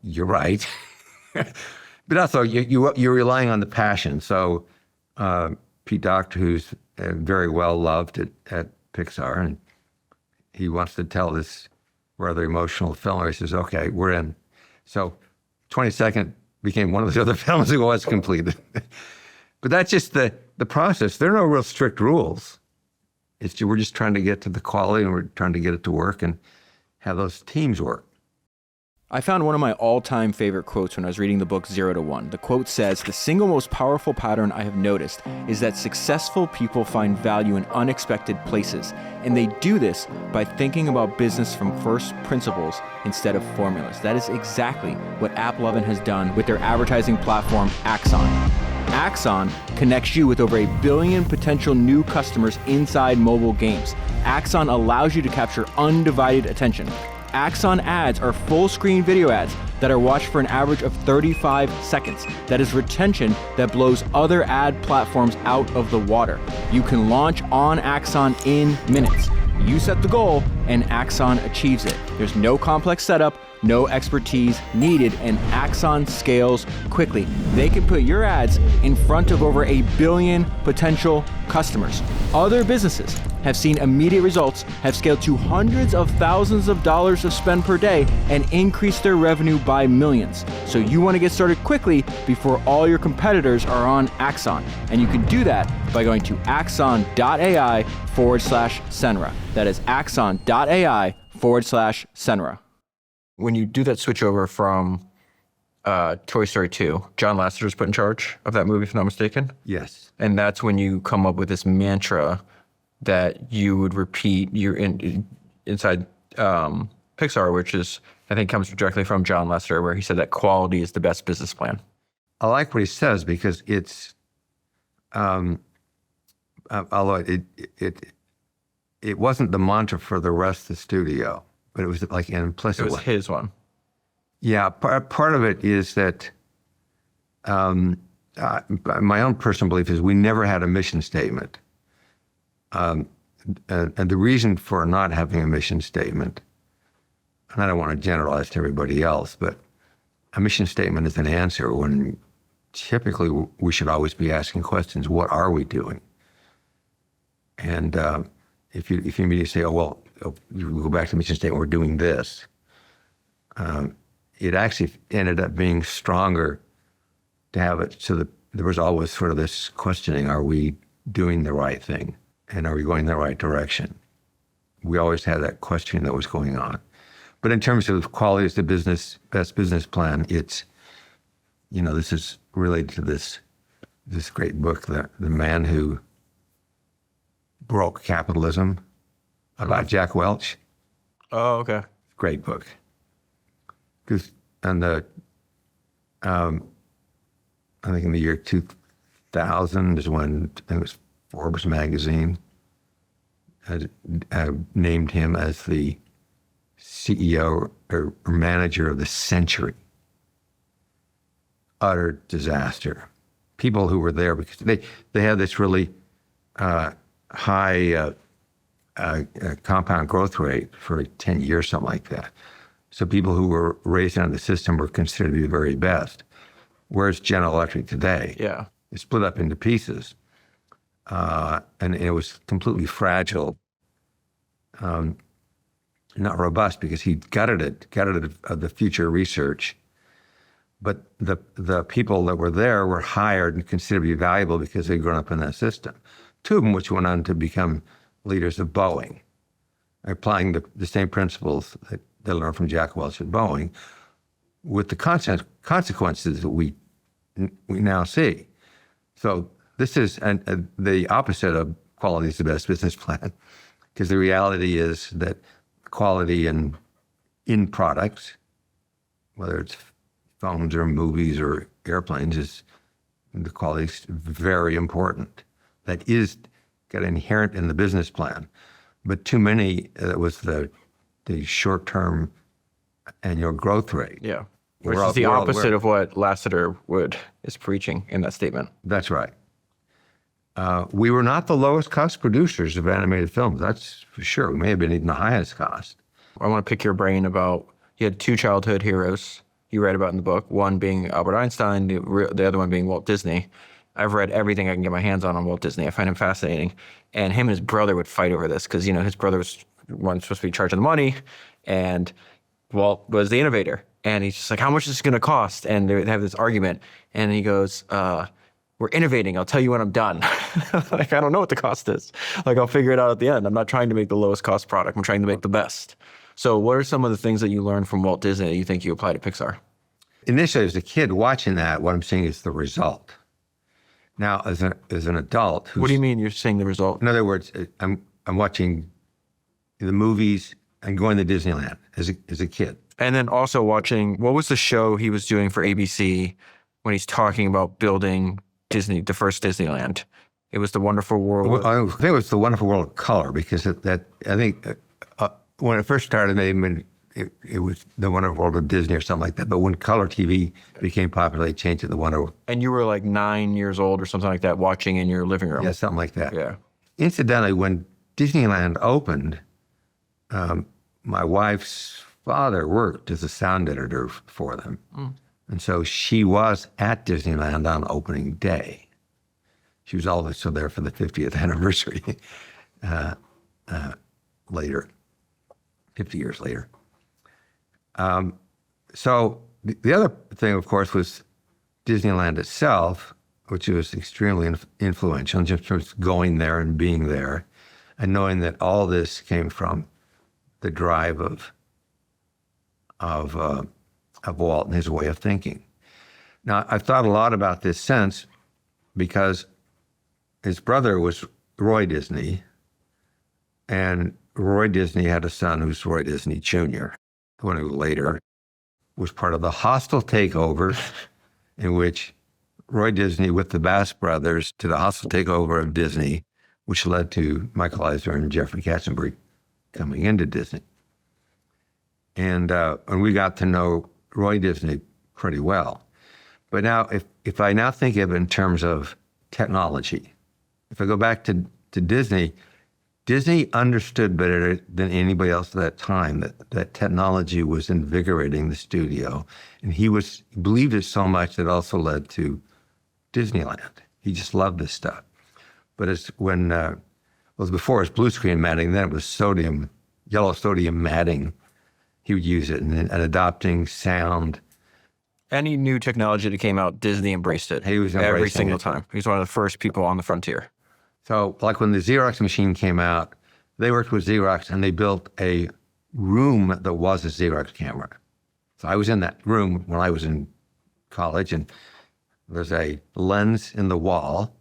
you're right. But also you're relying on the passion. So Pete Docter, who's very well loved at Pixar, and he wants to tell this rather emotional film. He says, okay, we're in. So 22nd became one of the other films that was completed. But that's just the process. There are no real strict rules. We're just trying to get to the quality, and we're trying to get it to work and have those teams work. I found one of my all-time favorite quotes when I was reading the book 0 to 1. The quote says, "The single most powerful pattern I have noticed is that successful people find value in unexpected places, and they do this by thinking about business from first principles instead of formulas." That is exactly what AppLovin has done with their advertising platform, Axon. Axon connects you with over 1 billion potential new customers inside mobile games. Axon allows you to capture undivided attention. Axon ads are full-screen video ads that are watched for an average of 35 seconds. That is retention that blows other ad platforms out of the water. You can launch on Axon in minutes. You set the goal, and Axon achieves it. There's no complex setup, no expertise needed, and Axon scales quickly. They can put your ads in front of over 1 billion potential customers. Other businesses have seen immediate results, have scaled to hundreds of thousands of dollars of spend per day, and increased their revenue by millions. So you want to get started quickly before all your competitors are on Axon. And you can do that by going to axon.ai/Senra. That is axon.ai/Senra. When you do that switch over from Toy Story 2, John Lasseter's put in charge of that movie, if I'm not mistaken. Yes. And that's when you come up with this mantra that you would repeat inside Pixar, which is, I think, comes directly from John Lasseter, where he said that quality is the best business plan. I like what he says, because it's, although it wasn't the mantra for the rest of the studio, but it was like an implicit It was one. his one. Yeah, part of it is that my own personal belief is we never had a mission statement. And the reason for not having a mission statement, and I don't want to generalize to everybody else, but a mission statement is an answer when typically we should always be asking questions. What are we doing? And if you immediately say, you go back to the mission statement, we're doing this, it actually ended up being stronger to have it so that there was always sort of this questioning, are we doing the right thing? And are we going in the right direction? We always had that questioning that was going on. But in terms of quality as the best business plan, it's, this is related to this great book, The Man Who Broke Capitalism, about Jack Welch. Oh, okay. Great book. And I think in the year 2000 is when I think it was Forbes magazine had named him as the CEO or manager of the century. Utter disaster. People who were there, because they had this really high compound growth rate for 10 years, something like that. So people who were raised under the system were considered to be the very best. Whereas General Electric today, is split up into pieces. And it was completely fragile, not robust, because he gutted it of the future research. But the people that were there were hired and considered to be valuable because they'd grown up in that system. Two of them, which went on to become leaders of Boeing, applying the same principles that they learned from Jack Welch at Boeing, with the consequences that we now see. So this is the opposite of quality is the best business plan, because the reality is that quality in products, whether it's phones or movies or airplanes, the quality is very important. That is got inherent in the business plan. But too many, it was the short-term annual growth rate. Yeah. Which is the opposite of what Lasseter is preaching in that statement. That's right. We were not the lowest cost producers of animated films. That's for sure. We may have been even the highest cost. I want to pick your brain about, you had two childhood heroes you read about in the book, one being Albert Einstein, the other one being Walt Disney. I've read everything I can get my hands on Walt Disney. I find him fascinating. And him and his brother would fight over this because, his brother was one supposed to be charging the money, and Walt was the innovator. And he's just like, how much is this going to cost? And they have this argument. And he goes, we're innovating. I'll tell you when I'm done. Like, I don't know what the cost is. Like, I'll figure it out at the end. I'm not trying to make the lowest cost product. I'm trying to make the best. So what are some of the things that you learned from Walt Disney that you think you apply to Pixar? Initially, as a kid watching that, what I'm seeing is the result. Now, as an adult, what do you mean you're seeing the result? In other words, I'm watching the movies and going to Disneyland as a kid. And then also watching, what was the show he was doing for ABC when he's talking about building the first Disneyland? It was The Wonderful World. Well, I think it was The Wonderful World of Color, because I think when it first started, it was The Wonderful World of Disney or something like that. But when color TV became popular, they changed it to The Wonderful. And you were like 9 years old or something like that, watching in your living room. Yeah, something like that. Yeah. Incidentally, when Disneyland opened, my wife's father worked as a sound editor for them. And so she was at Disneyland on opening day. She was also there for the 50th anniversary later, 50 years later. So the other thing, of course, was Disneyland itself, which was extremely influential, just from going there and being there, and knowing that all this came from the drive of Walt and his way of thinking. Now, I've thought a lot about this since, because his brother was Roy Disney, and Roy Disney had a son who's Roy Disney Jr., one who later was part of the hostile takeover in which Roy Disney with the Bass brothers to the hostile takeover of Disney, which led to Michael Eisner and Jeffrey Katzenberg coming into Disney. And we got to know Roy Disney pretty well. But now, if I now think of it in terms of technology, if I go back to Disney, Disney understood better than anybody else at that time that technology was invigorating the studio. And he believed it so much that it also led to Disneyland. He just loved this stuff. But it was before it was blue screen matting, then it was yellow sodium matting. He would use it and adopting sound. Any new technology that came out, Disney embraced it. He was every embracing single it. time. He's one of the first people on the frontier. So like when the Xerox machine came out, they worked with Xerox and they built a room that was a Xerox camera. So I was in that room when I was in college, and there's a lens in the wall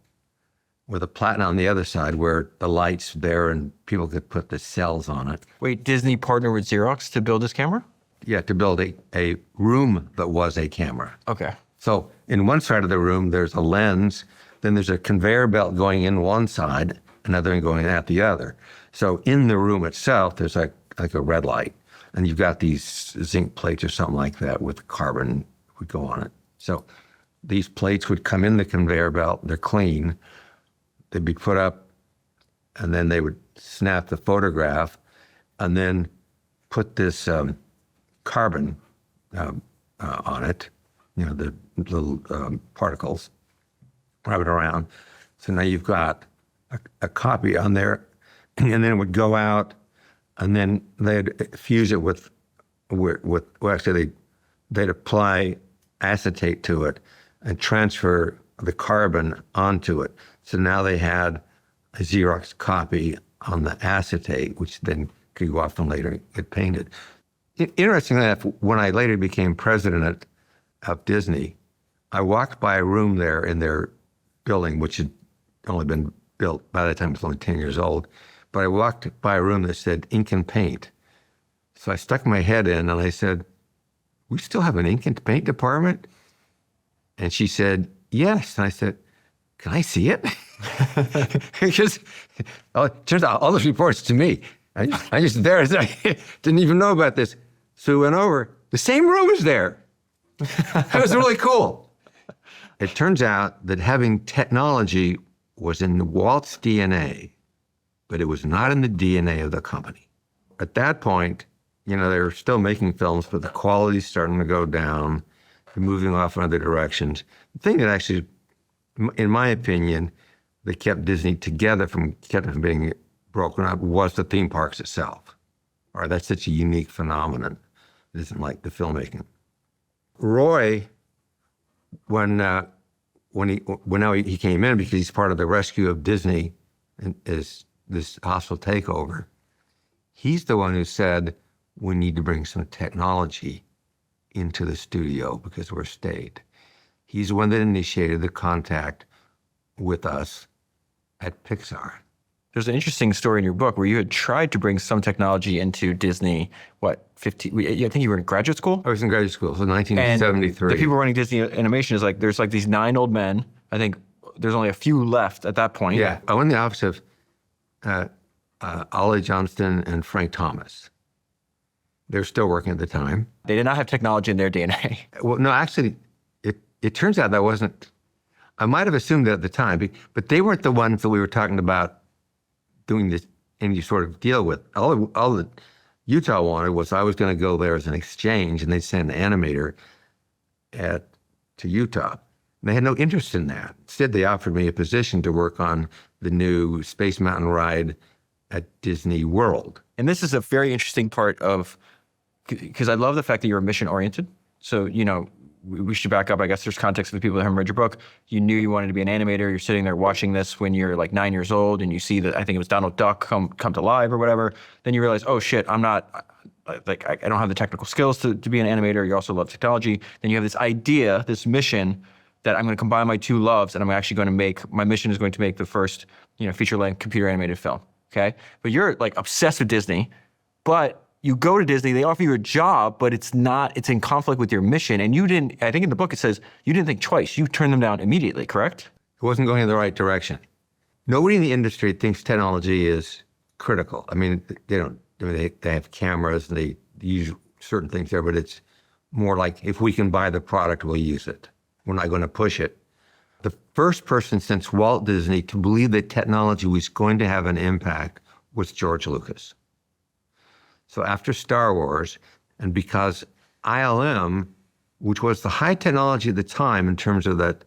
with a platen on the other side where the light's there and people could put the cells on it. Wait, Disney partnered with Xerox to build this camera? Yeah, to build a room that was a camera. Okay. So in one side of the room, there's a lens, then there's a conveyor belt going in one side, another one going out the other. So in the room itself, there's like a red light, and you've got these zinc plates or something like that with carbon would go on it. So these plates would come in the conveyor belt, they're clean, they'd be put up, and then they would snap the photograph, and then put this carbon on it, the little particles rubbing around. So now you've got a copy on there, and then it would go out, and then they'd fuse it with actually they'd apply acetate to it and transfer the carbon onto it. So now they had a Xerox copy on the acetate, which then could go off and later get painted. Interestingly enough, when I later became president of Disney, I walked by a room there in their building, which had only been built, by that time it was only 10 years old, but I walked by a room that said ink and paint. So I stuck my head in and I said, "We still have an ink and paint department?" And she said, "Yes." And I said, "Can I see it?" Because it turns out all those reports to me. I just there, I didn't even know about this. So we went over, the same room is there. That was really cool. It turns out that having technology was in Walt's DNA, but it was not in the DNA of the company. At that point, they were still making films, but the quality's starting to go down, moving off in other directions. The thing that actually, in my opinion, that kept Disney together kept it from being broken up was the theme parks itself. All right, that's such a unique phenomenon. It isn't like the filmmaking. Roy, when he came in because he's part of the rescue of Disney and is this hostile takeover, he's the one who said we need to bring some technology into the studio because we're state. He's the one that initiated the contact with us at Pixar. There's an interesting story in your book where you had tried to bring some technology into Disney, 15, I think you were in graduate school? I was in graduate school, so 1973. And the people running Disney Animation is like, there's like these 9 old men. I think there's only a few left at that point. Yeah, I went in the office of Ollie Johnston and Frank Thomas. They're still working at the time. They did not have technology in their DNA. Well, no, actually, it turns out that wasn't, I might have assumed that at the time, but they weren't the ones that we were talking about doing this, any sort of deal with. All that Utah wanted was I was going to go there as an exchange, and they'd send an animator to Utah. And they had no interest in that. Instead, they offered me a position to work on the new Space Mountain ride at Disney World. And this is a very interesting part of, because I love the fact that you're mission-oriented. So, we should back up. I guess there's context for the people that haven't read your book. You knew you wanted to be an animator. You're sitting there watching this when you're like 9 years old, and you see that, I think it was Donald Duck come to life or whatever. Then you realize, oh shit, I'm not, like, I don't have the technical skills to be an animator. You also love technology. Then you have this idea, this mission that I'm going to combine my two loves, and I'm actually going to make, my mission is going to make the first, feature-length computer animated film. Okay. But you're like obsessed with Disney, but you go to Disney, they offer you a job, but it's in conflict with your mission. And you didn't, I think in the book it says, you didn't think twice. You turned them down immediately, correct? It wasn't going in the right direction. Nobody in the industry thinks technology is critical. I mean, they don't, they have cameras and they use certain things there, but it's more like if we can buy the product, we'll use it. We're not going to push it. The first person since Walt Disney to believe that technology was going to have an impact was George Lucas. So after Star Wars, and because ILM, which was the high technology at the time in terms of that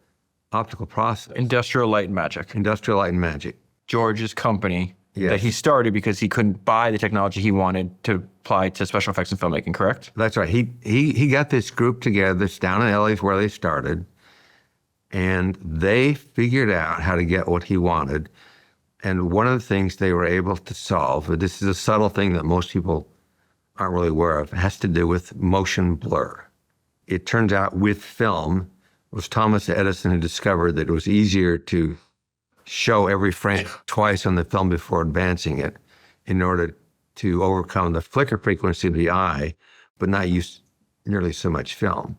optical process. Industrial Light and Magic. Industrial Light and Magic. George's company that he started because he couldn't buy the technology he wanted to apply to special effects and filmmaking, correct? That's right. He got this group together that's down in LA is where they started, and they figured out how to get what he wanted. And one of the things they were able to solve, but this is a subtle thing that most people aren't really aware of, has to do with motion blur. It turns out with film, it was Thomas Edison who discovered that it was easier to show every frame twice on the film before advancing it in order to overcome the flicker frequency of the eye, but not use nearly so much film.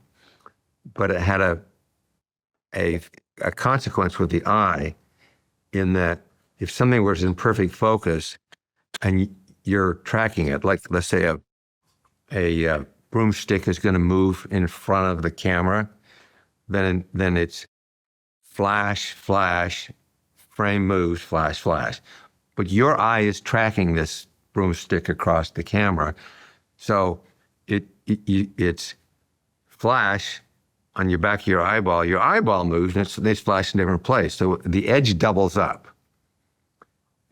But it had a consequence with the eye in that if something was in perfect focus and you're tracking it, like let's say a broomstick is going to move in front of the camera, then it's flash, flash, frame moves, flash, flash. But your eye is tracking this broomstick across the camera. So it's flash on your back of your eyeball moves, and they flash in a different place. So the edge doubles up.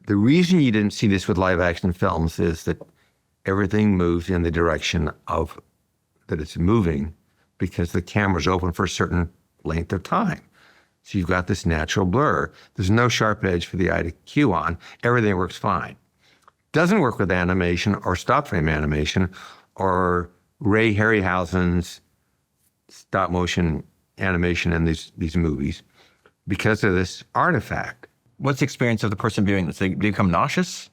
The reason you didn't see this with live action films is that everything moves in the direction of that it's moving because the camera's open for a certain length of time. So you've got this natural blur. There's no sharp edge for the eye to cue on. Everything works fine. Doesn't work with animation or stop frame animation or Ray Harryhausen's stop motion animation in these movies because of this artifact. What's the experience of the person viewing this? They become nauseous?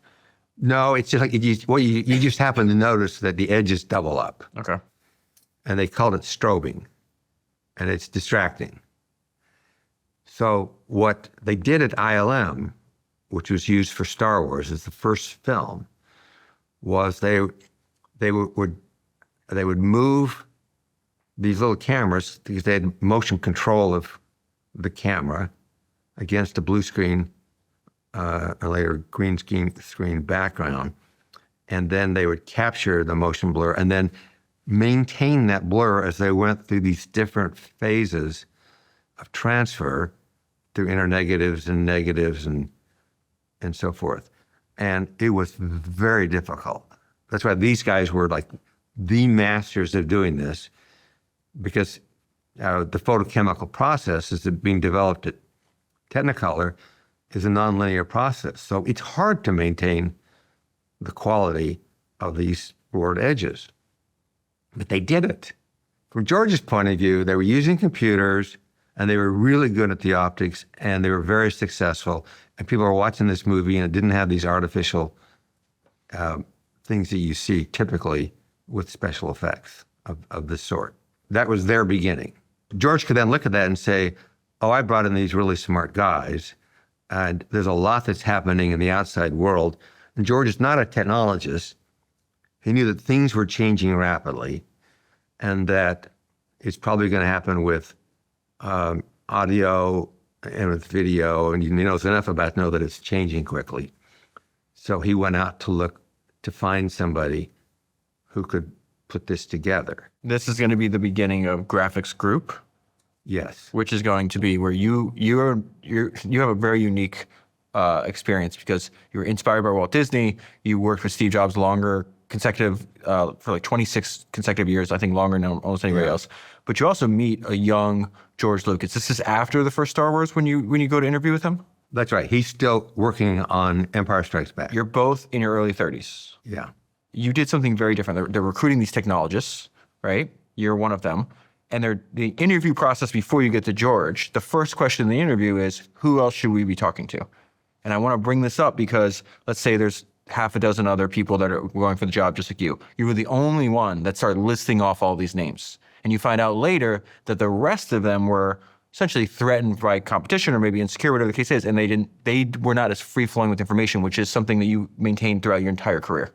No, it's just like you just happen to notice that the edges double up. Okay. And they called it strobing, and it's distracting. So what they did at ILM, which was used for Star Wars as the first film, was they would move these little cameras because they had motion control of the camera against a blue screen or later green screen background, and then they would capture the motion blur and then maintain that blur as they went through these different phases of transfer through internegatives and negatives and so forth. And it was very difficult. That's why these guys were like the masters of doing this, because the photochemical process is being developed at Technicolor is a nonlinear process. So it's hard to maintain the quality of these blurred edges. But they did it. From George's point of view, they were using computers and they were really good at the optics and they were very successful. And people were watching this movie and it didn't have these artificial things that you see typically with special effects of this sort. That was their beginning. George could then look at that and say, oh, I brought in these really smart guys and there's a lot that's happening in the outside world. And George is not a technologist. He knew that things were changing rapidly and that it's probably going to happen with audio and with video, and he knows enough about to know that it's changing quickly. So he went out to find somebody who could put this together. This is going to be the beginning of Graphics Group. Yes. Which is going to be where you have a very unique experience because you were inspired by Walt Disney. You worked with Steve Jobs consecutive for like 26 consecutive years, I think longer than almost anybody else. But you also meet a young George Lucas. This is after the first Star Wars when you go to interview with him? That's right. He's still working on Empire Strikes Back. You're both in your early 30s. Yeah. You did something very different. They're recruiting these technologists, right? You're one of them. And the interview process before you get to George, the first question in the interview is, who else should we be talking to? And I want to bring this up because let's say there's half a dozen other people that are going for the job just like you. You were the only one that started listing off all these names. And you find out later that the rest of them were essentially threatened by competition or maybe insecure, whatever the case is, and they were not as free-flowing with information, which is something that you maintained throughout your entire career.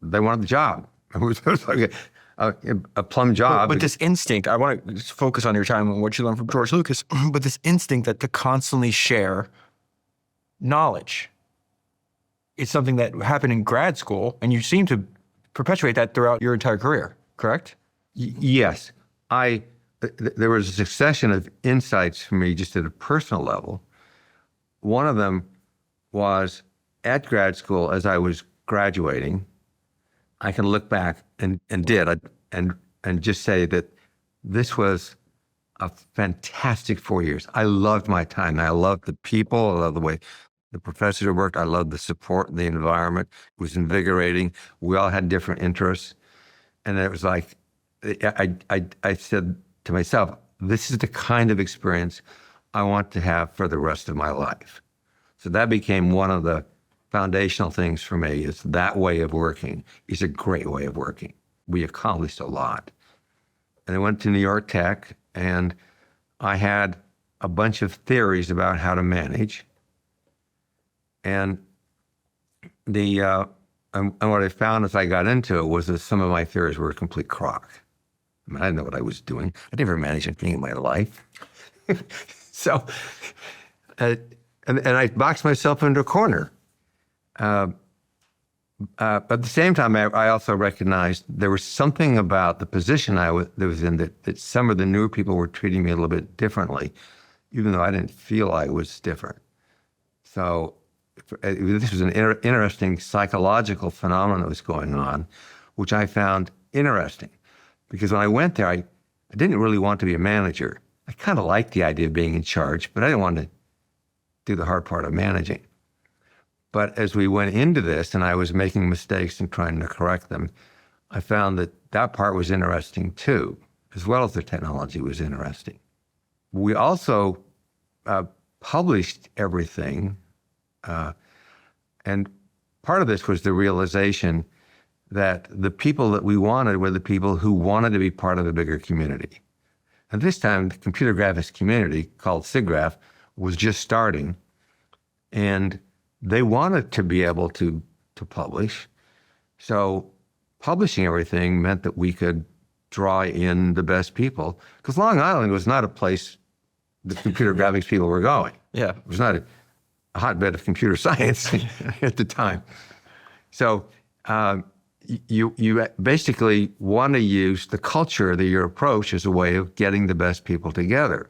They wanted the job. It was like a plum job. But this instinct, I want to focus on your time and what you learned from George Lucas, but this instinct to constantly share knowledge. It's something that happened in grad school, and you seem to perpetuate that throughout your entire career, correct? Yes. There was a succession of insights for me just at a personal level. One of them was at grad school, as I was graduating, I can look back and just say that this was a fantastic 4 years. I loved my time. I loved the people. I loved the way the professors worked. I loved the support, the environment. It was invigorating. We all had different interests. And it was like, I said to myself, this is the kind of experience I want to have for the rest of my life. So that became one of the foundational things for me, is that way of working is a great way of working. We accomplished a lot. And I went to New York Tech, and I had a bunch of theories about how to manage. And and what I found as I got into it was that some of my theories were a complete crock. I mean, I didn't know what I was doing. I never managed anything in my life. So, and I boxed myself into a corner. But at the same time, I also recognized there was something about the position I was in that some of the newer people were treating me a little bit differently, even though I didn't feel I was different. So this was an interesting psychological phenomenon that was going on, which I found interesting. Because when I went there, I didn't really want to be a manager. I kind of liked the idea of being in charge, but I didn't want to do the hard part of managing. But as we went into this and I was making mistakes and trying to correct them, I found that that part was interesting too, as well as the technology was interesting. We also published everything. And part of this was the realization that the people that we wanted were the people who wanted to be part of a bigger community. And this time, the computer graphics community, called SIGGRAPH, was just starting. And they wanted to be able to publish. So publishing everything meant that we could draw in the best people. Because Long Island was not a place the computer graphics people were going. Yeah. It was not a hotbed of computer science at the time. So you basically want to use the culture of your approach as a way of getting the best people together.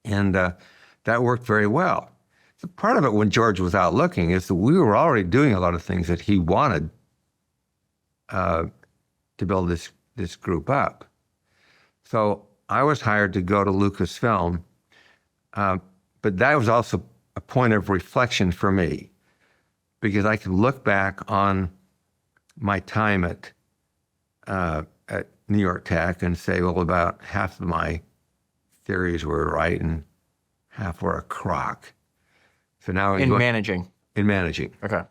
And that worked very well. So part of it, when George was out looking, is that we were already doing a lot of things that he wanted to build this group up. So I was hired to go to Lucasfilm, but that was also a point of reflection for me, because I could look back on my time at New York Tech and say, well, about half of my theories were right and half were a crock. So now In managing. In managing. Okay.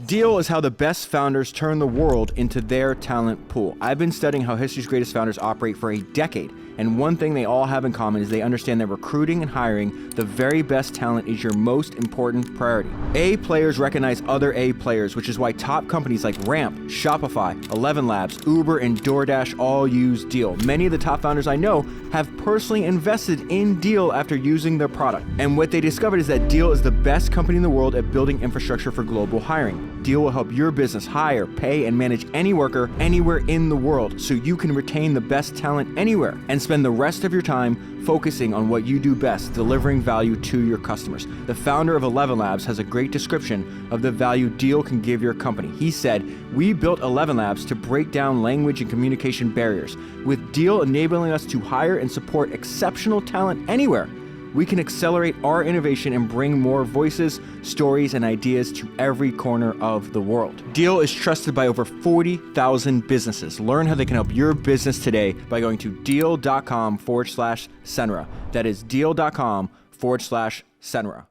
Deal is how the best founders turn the world into their talent pool. I've been studying how history's greatest founders operate for a decade, and one thing they all have in common is they understand that recruiting and hiring the very best talent is your most important priority. A players recognize other A players, which is why top companies like Ramp, Shopify, 11 Labs, Uber, and DoorDash all use Deal. Many of the top founders I know have personally invested in Deal after using their product. And what they discovered is that Deal is the best company in the world at building infrastructure for global hiring. Deal will help your business hire, pay, and manage any worker anywhere in the world, so you can retain the best talent anywhere and spend the rest of your time focusing on what you do best, delivering value to your customers. The founder of 11 Labs has a great description of the value Deal can give your company. He said, "We built 11 Labs to break down language and communication barriers. With Deal enabling us to hire and support exceptional talent anywhere, we can accelerate our innovation and bring more voices, stories, and ideas to every corner of the world." Deal is trusted by over 40,000 businesses. Learn how they can help your business today by going to deal.com/Senra. That is deal.com/Senra.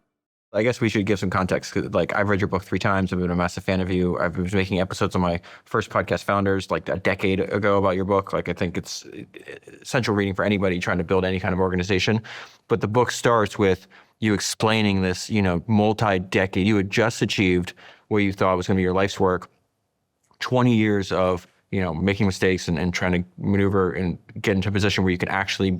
I guess we should give some context. 'Cause, like, I've read your book 3 times. I've been a massive fan of you. I've been making episodes on my first podcast, Founders, like a decade ago about your book. Like, I think it's essential reading for anybody trying to build any kind of organization. But the book starts with you explaining this, multi-decade. You had just achieved what you thought was going to be your life's work. 20 years of, making mistakes and trying to maneuver and get into a position where you can actually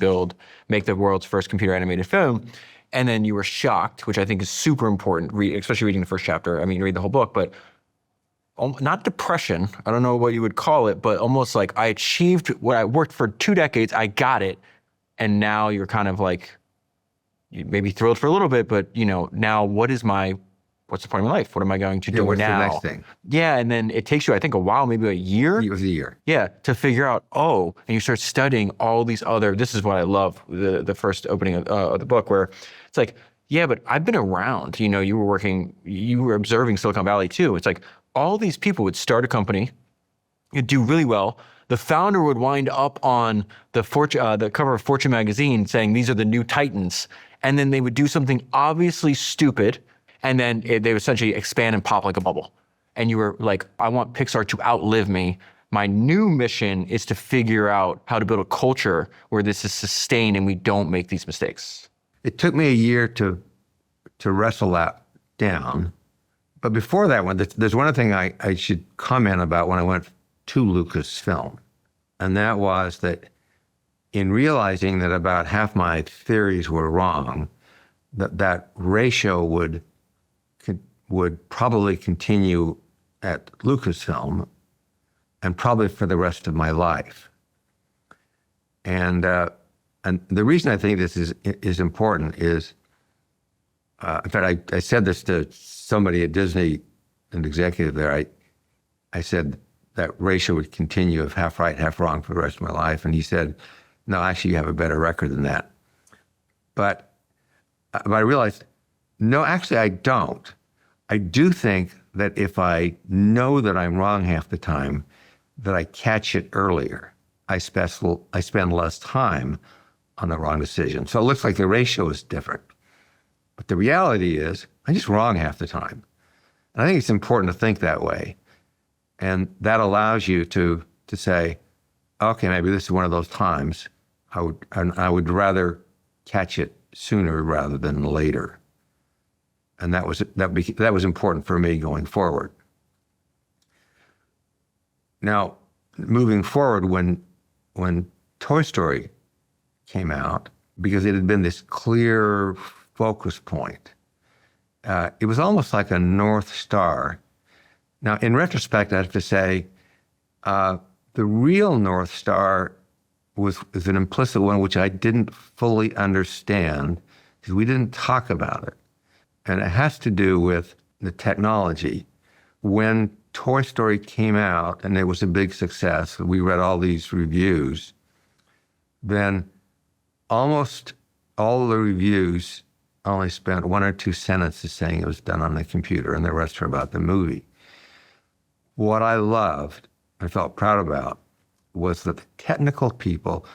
make the world's first computer animated film. And then you were shocked, which I think is super important, especially reading the first chapter. I mean, you read the whole book, but not depression. I don't know what you would call it, but almost like I achieved what I worked for 2 decades. I got it. And now you're kind of like, you may be thrilled for a little bit, but now what is my what's the point of my life? What am I going to do what's the now? next thing? Yeah, and then it takes you, I think, a while, maybe a year. It was a year. Yeah, to figure out, and you start studying all these other, this is what I love, the first opening of the book, where it's like, yeah, but I've been around, you were observing Silicon Valley too. It's like all these people would start a company, you'd do really well. The founder would wind up on the cover of Fortune magazine saying, these are the new titans. And then they would do something obviously stupid, and then they would essentially expand and pop like a bubble. And you were like, I want Pixar to outlive me. My new mission is to figure out how to build a culture where this is sustained and we don't make these mistakes. It took me a year to wrestle that down. But before that one, there's one other thing I should comment about when I went to Lucasfilm. And that was that in realizing that about half my theories were wrong, that ratio would probably continue at Lucasfilm and probably for the rest of my life. And the reason I think this is important is, in fact, I said this to somebody at Disney, an executive there. I said that ratio would continue of half right, half wrong for the rest of my life. And he said, no, actually, you have a better record than that. But I realized, no, actually, I don't. I do think that if I know that I'm wrong half the time, that I catch it earlier. I spend less time on the wrong decision. So it looks like the ratio is different. But the reality is, I'm just wrong half the time. And I think it's important to think that way. And that allows you to say, okay, maybe this is one of those times. I would rather catch it sooner rather than later. And that was important for me going forward. Now, moving forward, when Toy Story came out, because it had been this clear focus point, it was almost like a North Star. Now, in retrospect, I have to say, the real North Star was an implicit one which I didn't fully understand because we didn't talk about it. And it has to do with the technology. When Toy Story came out and it was a big success, we read all these reviews, then almost all the reviews only spent one or two sentences saying it was done on the computer, and the rest were about the movie. What I loved and felt proud about was that the technical people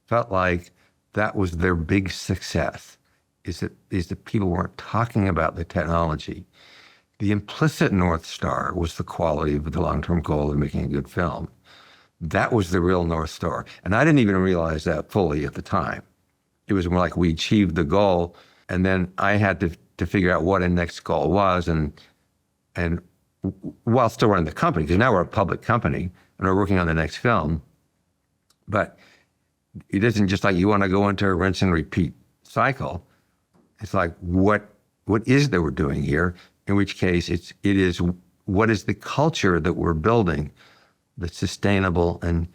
felt like that was their big success, is that people weren't talking about the technology. The implicit North Star was the quality of the long-term goal of making a good film. That was the real North Star. And I didn't even realize that fully at the time. It was more like we achieved the goal, and then I had to figure out what a next goal was, and while still running the company, because now we're a public company and we're working on the next film. But it isn't just like you want to go into a rinse and repeat cycle. It's like, what is that we're doing here? In which case, it is what is the culture that we're building that's sustainable and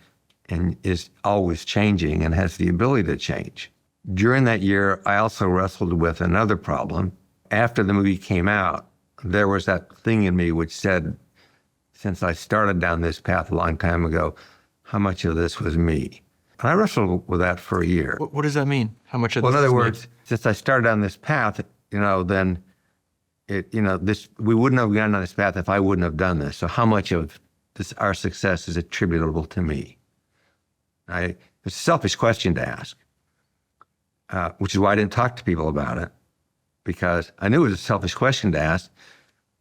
is always changing and has the ability to change. During that year, I also wrestled with another problem. After the movie came out, there was that thing in me which said, since I started down this path a long time ago, how much of this was me? And I wrestled with that for a year. What does that mean? How much of this Well, in is other me? words, since I started down this path, then we wouldn't have gone on this path if I wouldn't have done this. So how much of our success is attributable to me? It's a selfish question to ask, which is why I didn't talk to people about it, because I knew it was a selfish question to ask,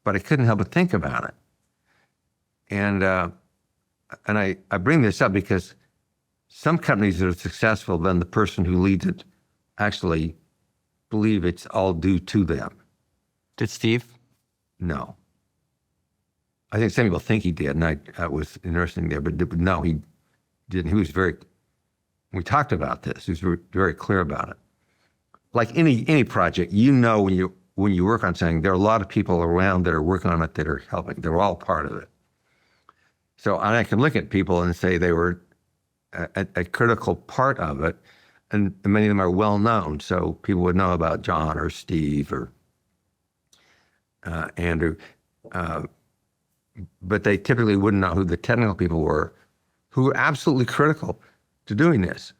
but I couldn't help but think about it. And I bring this up because some companies that are successful, then the person who leads it actually believe it's all due to them. Did Steve? No. I think some people think he did, and I was interested there, but no, he didn't. He was we talked about this, he was very, very clear about it. Like any project, when you work on something, there are a lot of people around that are working on it that are helping. They're all part of it. So I can look at people and say they were a critical part of it, and many of them are well known, so people would know about John or Steve Andrew, but they typically wouldn't know who the technical people were, who were absolutely critical to doing this.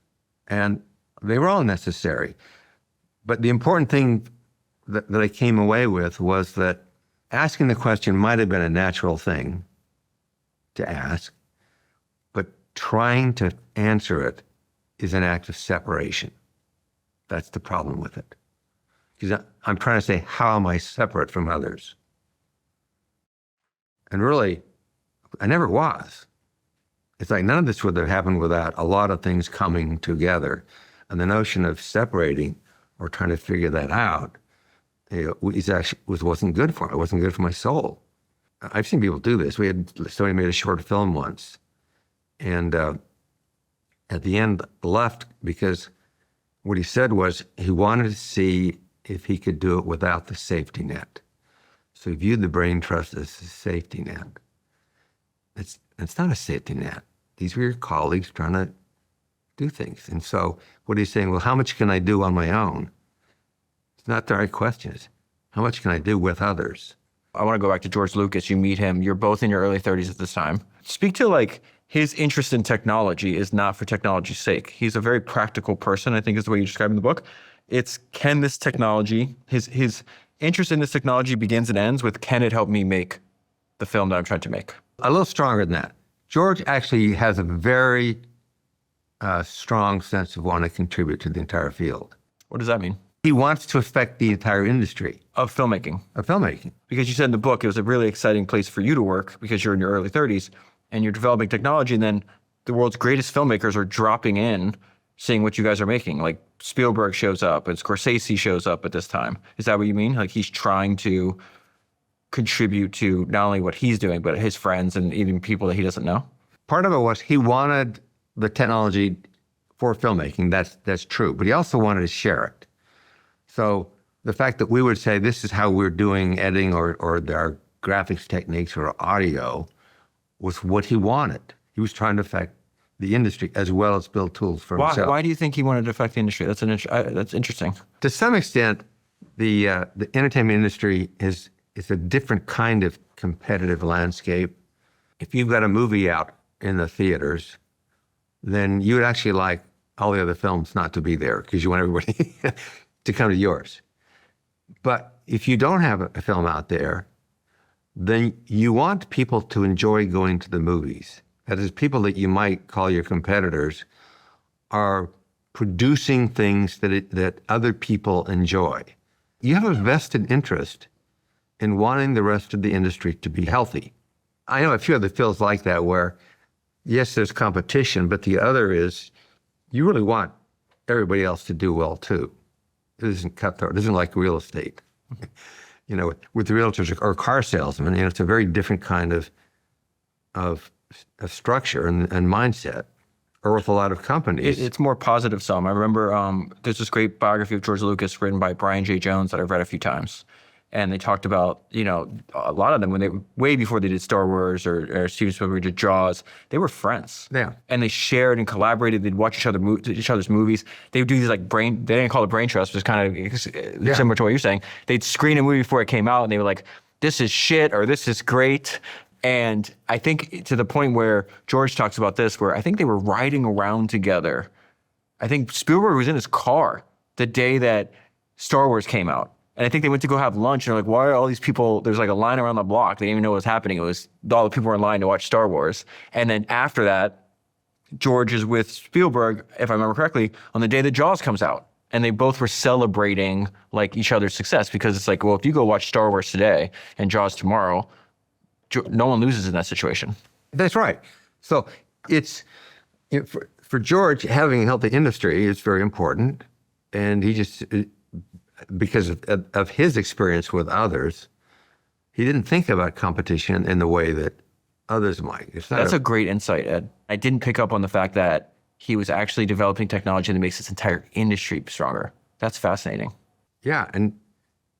And they were all necessary. But the important thing that I came away with was that asking the question might have been a natural thing to ask, but trying to answer it is an act of separation. That's the problem with it. Because I'm trying to say, how am I separate from others? And really, I never was. It's like none of this would have happened without a lot of things coming together. And the notion of separating or trying to figure that out wasn't good for me. It wasn't good for my soul. I've seen people do this. Somebody made a short film once, and at the end left because what he said was he wanted to see if he could do it without the safety net. So he viewed the Braintrust as a safety net. It's not a safety net. These were your colleagues trying to do things. And so what he's saying, well, how much can I do on my own? It's not the right question. It's how much can I do with others? I want to go back to George Lucas. You meet him. You're both in your early 30s at this time. Speak to like his interest in technology is not for technology's sake. He's a very practical person, I think is the way you describe in the book. It's can this technology, his interest in this technology begins and ends with can it help me make the film that I'm trying to make? A little stronger than that. George actually has a very strong sense of wanting to contribute to the entire field. What does that mean? He wants to affect the entire industry. Of filmmaking. Of filmmaking. Because you said in the book it was a really exciting place for you to work because you're in your early 30s and you're developing technology, and then the world's greatest filmmakers are dropping in, seeing what you guys are making. Like Spielberg shows up and Scorsese shows up at this time. Is that what you mean? Like he's trying to contribute to not only what he's doing, but his friends and even people that he doesn't know? Part of it was he wanted the technology for filmmaking. That's true. But he also wanted to share it. So the fact that we would say this is how we're doing editing or our graphics techniques or audio was what he wanted. He was trying to affect the industry as well as build tools for himself. Why do you think he wanted to affect the industry? That's interesting. To some extent, the entertainment industry is a different kind of competitive landscape. If you've got a movie out in the theaters, then you would actually like all the other films not to be there because you want everybody to come to yours. But if you don't have a film out there, then you want people to enjoy going to the movies. That is, people that you might call your competitors are producing things that other people enjoy. You have a vested interest in wanting the rest of the industry to be healthy. I know a few other fields like that where, yes, there's competition, but the other is you really want everybody else to do well too. It isn't cutthroat. It isn't like real estate. You know, with the realtors or car salesmen, you know, it's a very different kind of structure and mindset. Or with a lot of companies. It's more positive some. I remember there's this great biography of George Lucas written by Brian J. Jones that I've read a few times. And they talked about, you know, a lot of them when way before they did Star Wars or Steven Spielberg did Jaws, they were friends. Yeah. And they shared and collaborated. They'd watch each other's movies. They would do these like they didn't call it Braintrust, which is kind of similar to what you're saying. They'd screen a movie before it came out and they were like, this is shit or this is great. And I think to the point where George talks about this, where I think they were riding around together. I think Spielberg was in his car the day that Star Wars came out. And I think they went to go have lunch and they're like, why are all these people, there's like a line around the block. They didn't even know what was happening. It was all the people were in line to watch Star Wars. And then after that, George is with Spielberg, if I remember correctly, on the day that Jaws comes out. And they both were celebrating like each other's success because it's like, well, if you go watch Star Wars today and Jaws tomorrow, no one loses in that situation. That's right. So for George, having a healthy industry is very important. And he just, because of his experience with others, he didn't think about competition in the way that others might. That's a great insight, Ed. I didn't pick up on the fact that he was actually developing technology that makes this entire industry stronger. That's fascinating. Yeah, and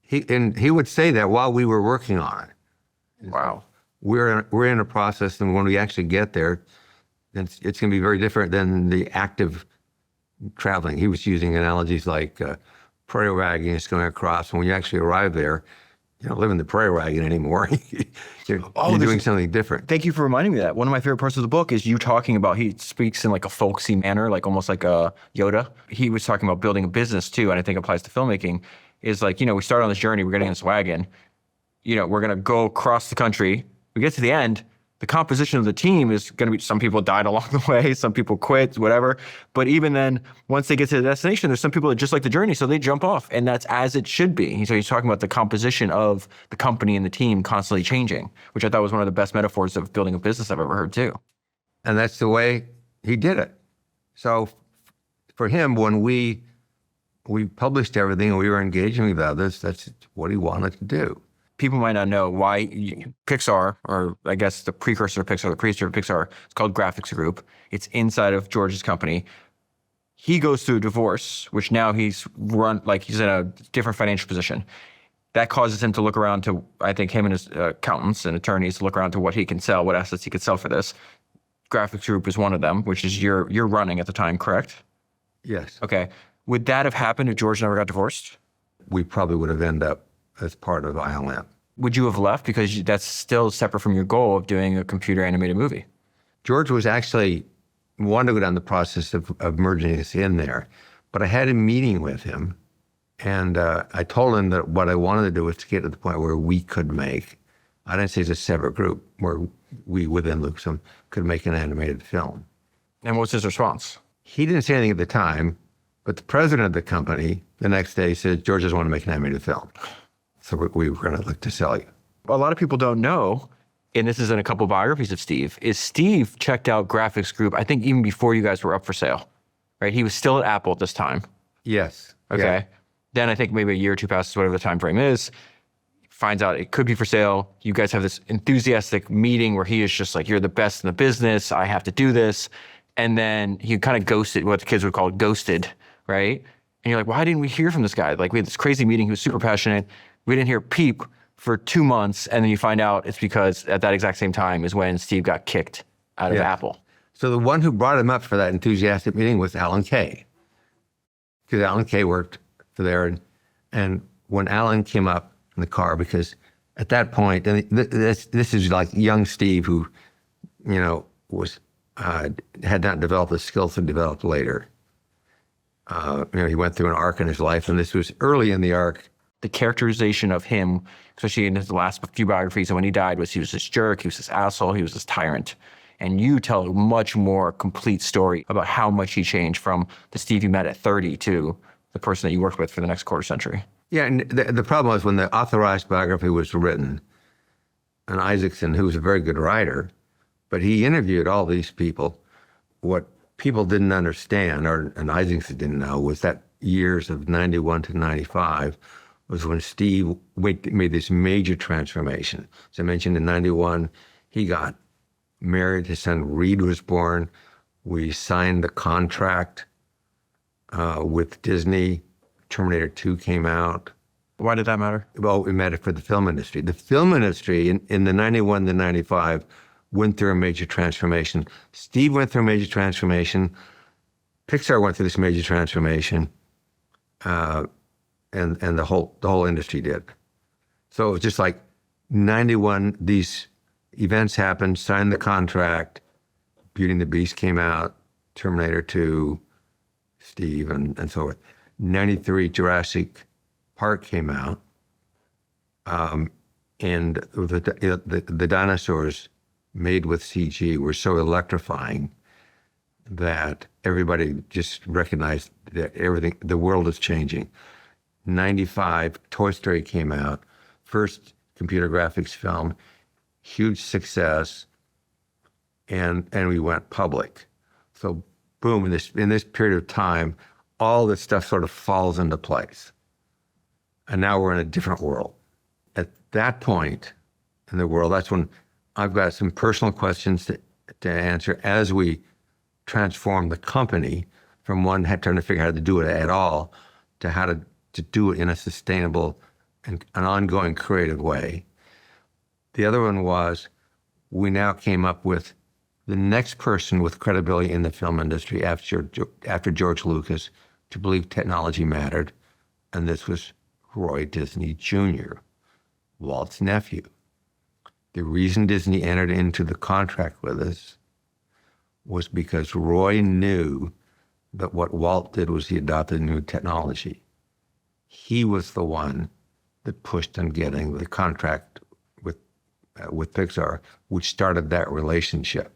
he would say that while we were working on it. Wow. We're in a process, and when we actually get there, it's going to be very different than the active traveling. He was using analogies like prairie wagons going across. And when you actually arrive there, you don't live in the prairie wagon anymore. You're there's- doing something different. Thank you for reminding me of that. One of my favorite parts of the book is you talking about, he speaks in like a folksy manner, like almost like a Yoda. He was talking about building a business too, and I think applies to filmmaking, is like, we start on this journey, we're getting in this wagon, we're going to go across the country. We get to the end, the composition of the team is going to be, some people died along the way, some people quit, whatever. But even then, once they get to the destination, there's some people that just like the journey, so they jump off, and that's as it should be. So he's talking about the composition of the company and the team constantly changing, which I thought was one of the best metaphors of building a business I've ever heard too. And that's the way he did it. So for him, when we published everything and we were engaging with others, that's what he wanted to do. People might not know why Pixar, or I guess the precursor to Pixar, the predecessor of Pixar, it's called Graphics Group. It's inside of George's company. He goes through a divorce, which now he's in a different financial position. That causes him to look around to, I think him and his accountants and attorneys to look around to what he can sell, what assets he could sell for this. Graphics Group is one of them, which is you're running at the time, correct? Yes. Okay. Would that have happened if George never got divorced? We probably would have ended up as part of ILM. Would you have left? Because that's still separate from your goal of doing a computer animated movie. George was actually wanted to go down the process of merging us in there, but I had a meeting with him, and I told him that what I wanted to do was to get to the point where we could make, I didn't say it's a separate group, where we within Lucasfilm could make an animated film. And what was his response? He didn't say anything at the time, but the president of the company the next day said, George doesn't want to make an animated film. So we were going to look to sell you. A lot of people don't know, and this is in a couple biographies of Steve, is Steve checked out Graphics Group, I think even before you guys were up for sale, right? He was still at Apple at this time. Yes. Okay. Yeah. Then I think maybe a year or two passes, whatever the time frame is, finds out it could be for sale. You guys have this enthusiastic meeting where he is just like, you're the best in the business. I have to do this. And then he kind of ghosted, what the kids would call ghosted, right? And you're like, why didn't we hear from this guy? Like, we had this crazy meeting. He was super passionate. We didn't hear peep for 2 months. And then you find out it's because at that exact same time is when Steve got kicked out of Apple. So the one who brought him up for that enthusiastic meeting was Alan Kay. Because Alan Kay worked for there. And when Alan came up in the car, because at that point, and this is like young Steve who, was had not developed the skills he developed later. He went through an arc in his life, and this was early in the arc. The characterization of him, especially in his last few biographies, and when he died, was he was this jerk, he was this asshole, he was this tyrant. And you tell a much more complete story about how much he changed from the Steve you met at 30 to the person that you worked with for the next quarter century. Yeah, and the problem was when the authorized biography was written, and Isaacson, who was a very good writer, but he interviewed all these people. What people didn't understand, and Isaacson didn't know, was that years of 91 to 95 was when Steve made this major transformation. As I mentioned, in 91, he got married. His son Reed was born. We signed the contract with Disney. Terminator 2 came out. Why did that matter? Well, it mattered for the film industry. The film industry in the 91 to 95 went through a major transformation. Steve went through a major transformation. Pixar went through this major transformation. And the whole industry did. So it was just like 91, these events happened, signed the contract, Beauty and the Beast came out, Terminator 2, Steve, and so forth. 93, Jurassic Park came out. And the dinosaurs made with CG were so electrifying that everybody just recognized that the world is changing. 95, Toy Story came out, first computer graphics film, huge success, and we went public. So boom, in this period of time, all this stuff sort of falls into place. And now we're in a different world. At that point in the world, that's when I've got some personal questions to answer as we transform the company from one trying to figure out how to do it at all to how to do it in a sustainable and an ongoing creative way. The other one was we now came up with the next person with credibility in the film industry after George Lucas to believe technology mattered, and this was Roy Disney Jr. Walt's nephew. The reason Disney entered into the contract with us was because Roy knew that what Walt did was he adopted new technology. He was the one that pushed on getting the contract with Pixar, which started that relationship.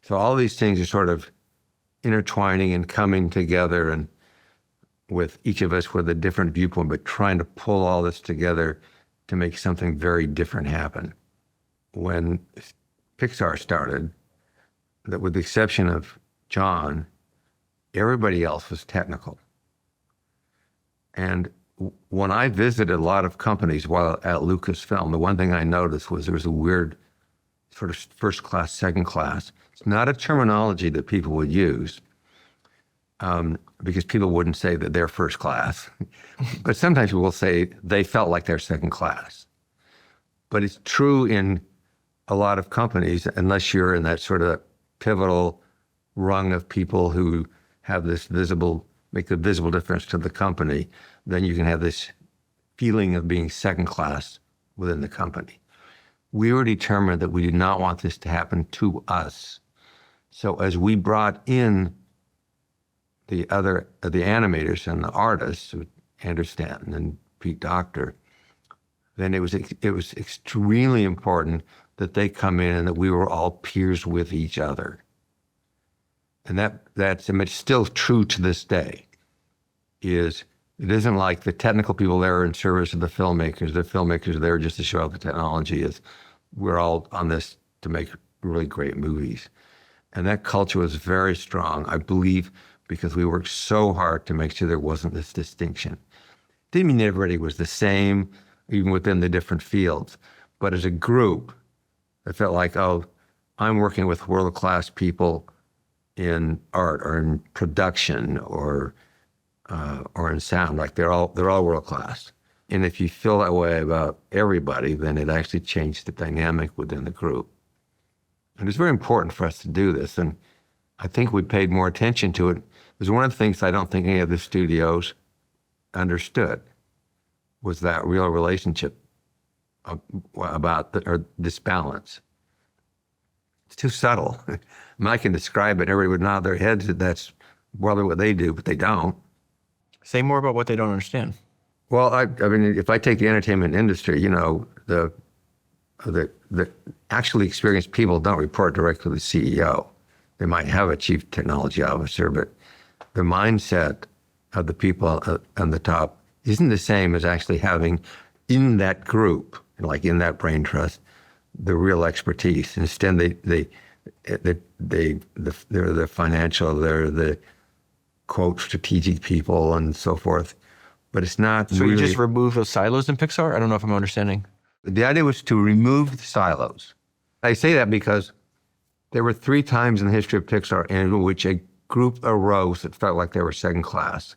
So all these things are sort of intertwining and coming together, and with each of us with a different viewpoint, but trying to pull all this together to make something very different happen. When Pixar started, that with the exception of John, everybody else was technical. And when I visited a lot of companies while at Lucasfilm, the one thing I noticed was there was a weird sort of first class, second class. It's not a terminology that people would use because people wouldn't say that they're first class. But sometimes people will say they felt like they're second class. But it's true in a lot of companies, unless you're in that sort of pivotal rung of people who have this make the visible difference to the company, then you can have this feeling of being second class within the company. We were determined that we did not want this to happen to us. So as we brought in the animators and the artists, Andrew Stanton and Pete Docter, then it was extremely important that they come in and that we were all peers with each other. And that's still true to this day. It isn't like the technical people there are in service of the filmmakers. The filmmakers are there just to show off the technology. We're all on this to make really great movies. And that culture was very strong, I believe, because we worked so hard to make sure there wasn't this distinction. Didn't mean everybody was the same, even within the different fields. But as a group, it felt like, oh, I'm working with world-class people in art or in production or in sound. Like they're all world-class. And if you feel that way about everybody, then it actually changed the dynamic within the group. And it's very important for us to do this. And I think we paid more attention to it. It was one of the things I don't think any of the studios understood, was that real relationship about this balance. It's too subtle. I mean, I can describe it. Everybody would nod their heads that that's probably what they do, but they don't. Say more about what they don't understand. Well, I mean, if I take the entertainment industry, the actually experienced people don't report directly to the CEO. They might have a chief technology officer, but the mindset of the people on the top isn't the same as actually having in that group, like in that Braintrust, the real expertise. Instead, they're the financial, they're the quote strategic people and so forth. But it's not. So you just remove those silos in Pixar? I don't know if I'm understanding. The idea was to remove the silos. I say that because there were 3 times in the history of Pixar in which a group arose that felt like they were second class,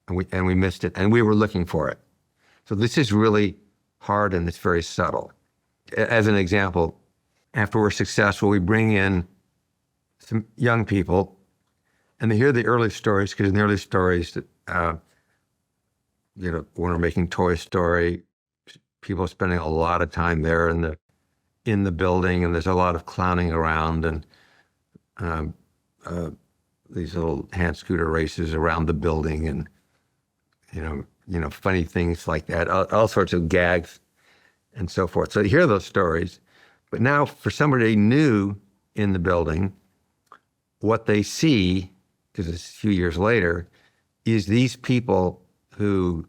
and we missed it, and we were looking for it. So this is really hard and it's very subtle. As an example, after we're successful, we bring in some young people, and they hear the early stories, because in the early stories, when we're making Toy Story, people are spending a lot of time there in the building, and there's a lot of clowning around, and these little hand scooter races around the building, and funny things like that, all sorts of gags and so forth. So you hear those stories, but now for somebody new in the building, what they see, because it's a few years later, is these people who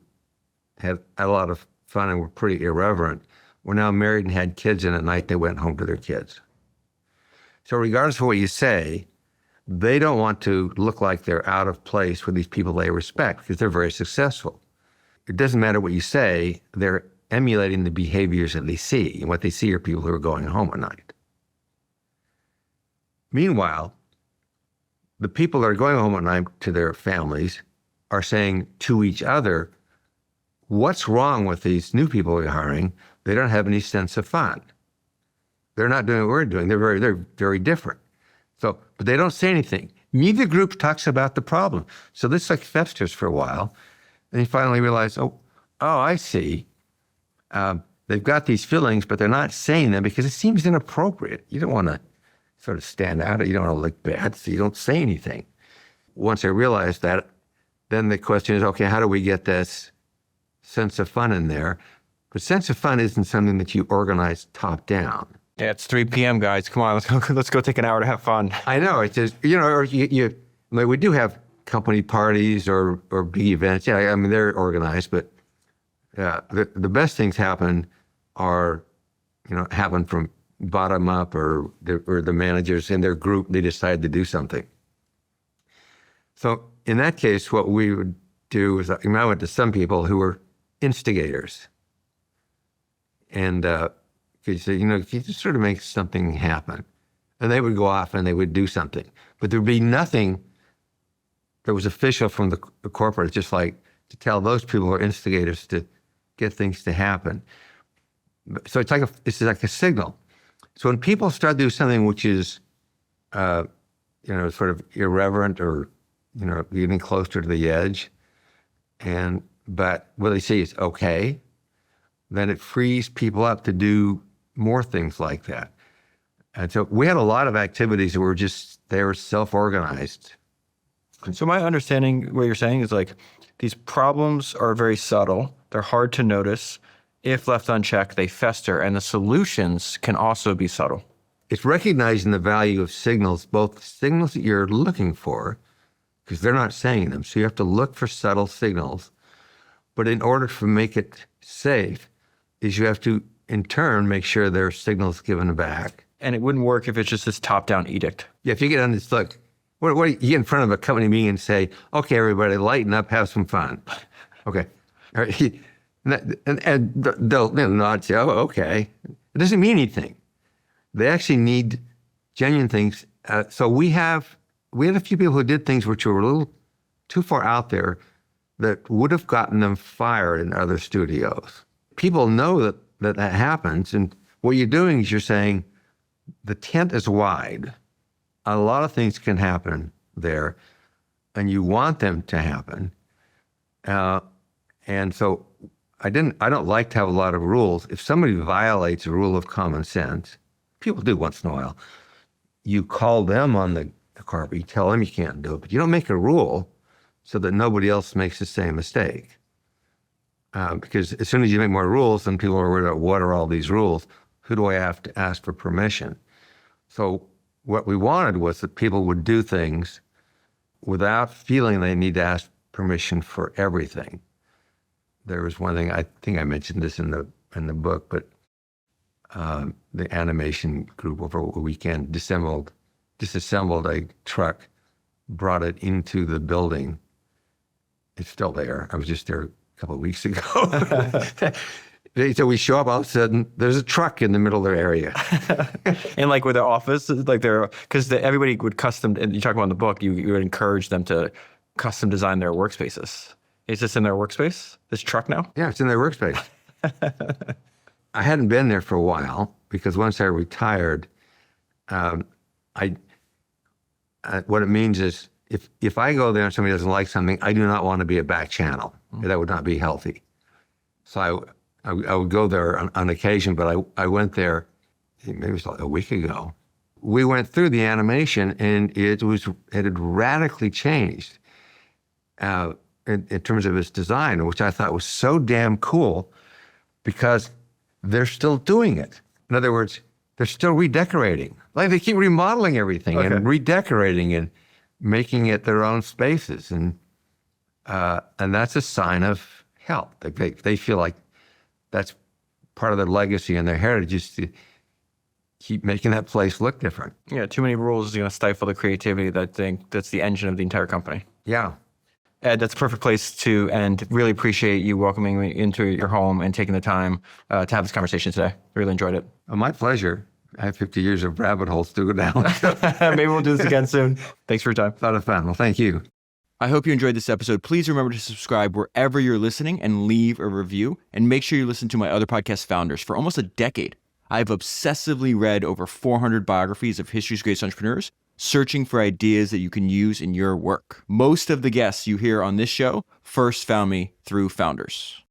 had a lot of fun and were pretty irreverent, were now married and had kids, and at night they went home to their kids. So regardless of what you say, they don't want to look like they're out of place with these people they respect, because they're very successful. It doesn't matter what you say, they're emulating the behaviors that they see, and what they see are people who are going home at night. Meanwhile, the people that are going home at night to their families are saying to each other, what's wrong with these new people we're hiring? They don't have any sense of fun. They're not doing what we're doing. They're very different. So, but they don't say anything. Neither group talks about the problem. So this festers for a while. And you finally realize, oh, I see. they've got these feelings, but they're not saying them because it seems inappropriate. You don't want to sort of stand out. You don't want to look bad, so you don't say anything. Once they realize that, then the question is, okay, how do we get this sense of fun in there? But sense of fun isn't something that you organize top down. Yeah, it's 3 p.m., guys. Come on, let's go take an hour to have fun. I know. It's just, or we do have company parties or big events. Yeah, I mean, they're organized, but the best things happen from bottom up, or the managers in their group, they decide to do something. So in that case, what we would do is, I went to some people who were instigators. And you say, you just sort of make something happen. And they would go off and they would do something. But there'd be nothing that was official from the corporate, just like to tell those people who are instigators to get things to happen. So it's like a signal. So when people start to do something which is, sort of irreverent or, getting closer to the edge, but what they see is okay, then it frees people up to do more things like that. And so we had a lot of activities that were they were self-organized. So my understanding, what you're saying is like, these problems are very subtle. They're hard to notice. If left unchecked, they fester, and the solutions can also be subtle. It's recognizing the value of signals, both signals that you're looking for, because they're not saying them. So you have to look for subtle signals. But in order to make it safe, is you have to, in turn, make sure there are signals given back. And it wouldn't work if it's just this top-down edict. Yeah, if you get on this, look, what you get in front of a company meeting and say, okay, everybody, lighten up, have some fun. Okay. All right. And they'll nod, say, oh, okay. It doesn't mean anything. They actually need genuine things. So we had a few people who did things which were a little too far out there that would have gotten them fired in other studios. People know that happens. And what you're doing is you're saying the tent is wide. A lot of things can happen there, and you want them to happen. And so I don't like to have a lot of rules. If somebody violates a rule of common sense, people do once in a while, you call them on the carpet, you tell them you can't do it, but you don't make a rule so that nobody else makes the same mistake. Because as soon as you make more rules, then people are worried about, what are all these rules? Who do I have to ask for permission? So what we wanted was that people would do things without feeling they need to ask permission for everything. There was one thing, I think I mentioned this in the book, but the animation group over a weekend disassembled a truck, brought it into the building. It's still there. I was just there a couple of weeks ago. So we show up, all of a sudden, there's a truck in the middle of their area. And like with their office, like because everybody would custom, and you talk about in the book, you would encourage them to custom design their workspaces. Is this in their workspace, this truck now? Yeah, it's in their workspace. I hadn't been there for a while because once I retired, what it means is if I go there and somebody doesn't like something, I do not want to be a back channel. Mm-hmm. That would not be healthy. So I would go there on occasion, but I went there, maybe it was like a week ago. We went through the animation and it had radically changed in terms of its design, which I thought was so damn cool because they're still doing it. In other words, they're still redecorating. Like they keep remodeling everything and redecorating and making it their own spaces. And that's a sign of health. They feel like that's part of their legacy and their heritage is to keep making that place look different. Yeah, too many rules is going to stifle the creativity that's the engine of the entire company. Yeah. Ed, that's a perfect place to end. Really appreciate you welcoming me into your home and taking the time to have this conversation today. Really enjoyed it. Oh, my pleasure. I have 50 years of rabbit holes to go down. Maybe we'll do this again soon. Thanks for your time. A lot of fun. Well, thank you. I hope you enjoyed this episode. Please remember to subscribe wherever you're listening and leave a review. And make sure you listen to my other podcast, Founders. For almost a decade, I've obsessively read over 400 biographies of history's greatest entrepreneurs, searching for ideas that you can use in your work. Most of the guests you hear on this show first found me through Founders.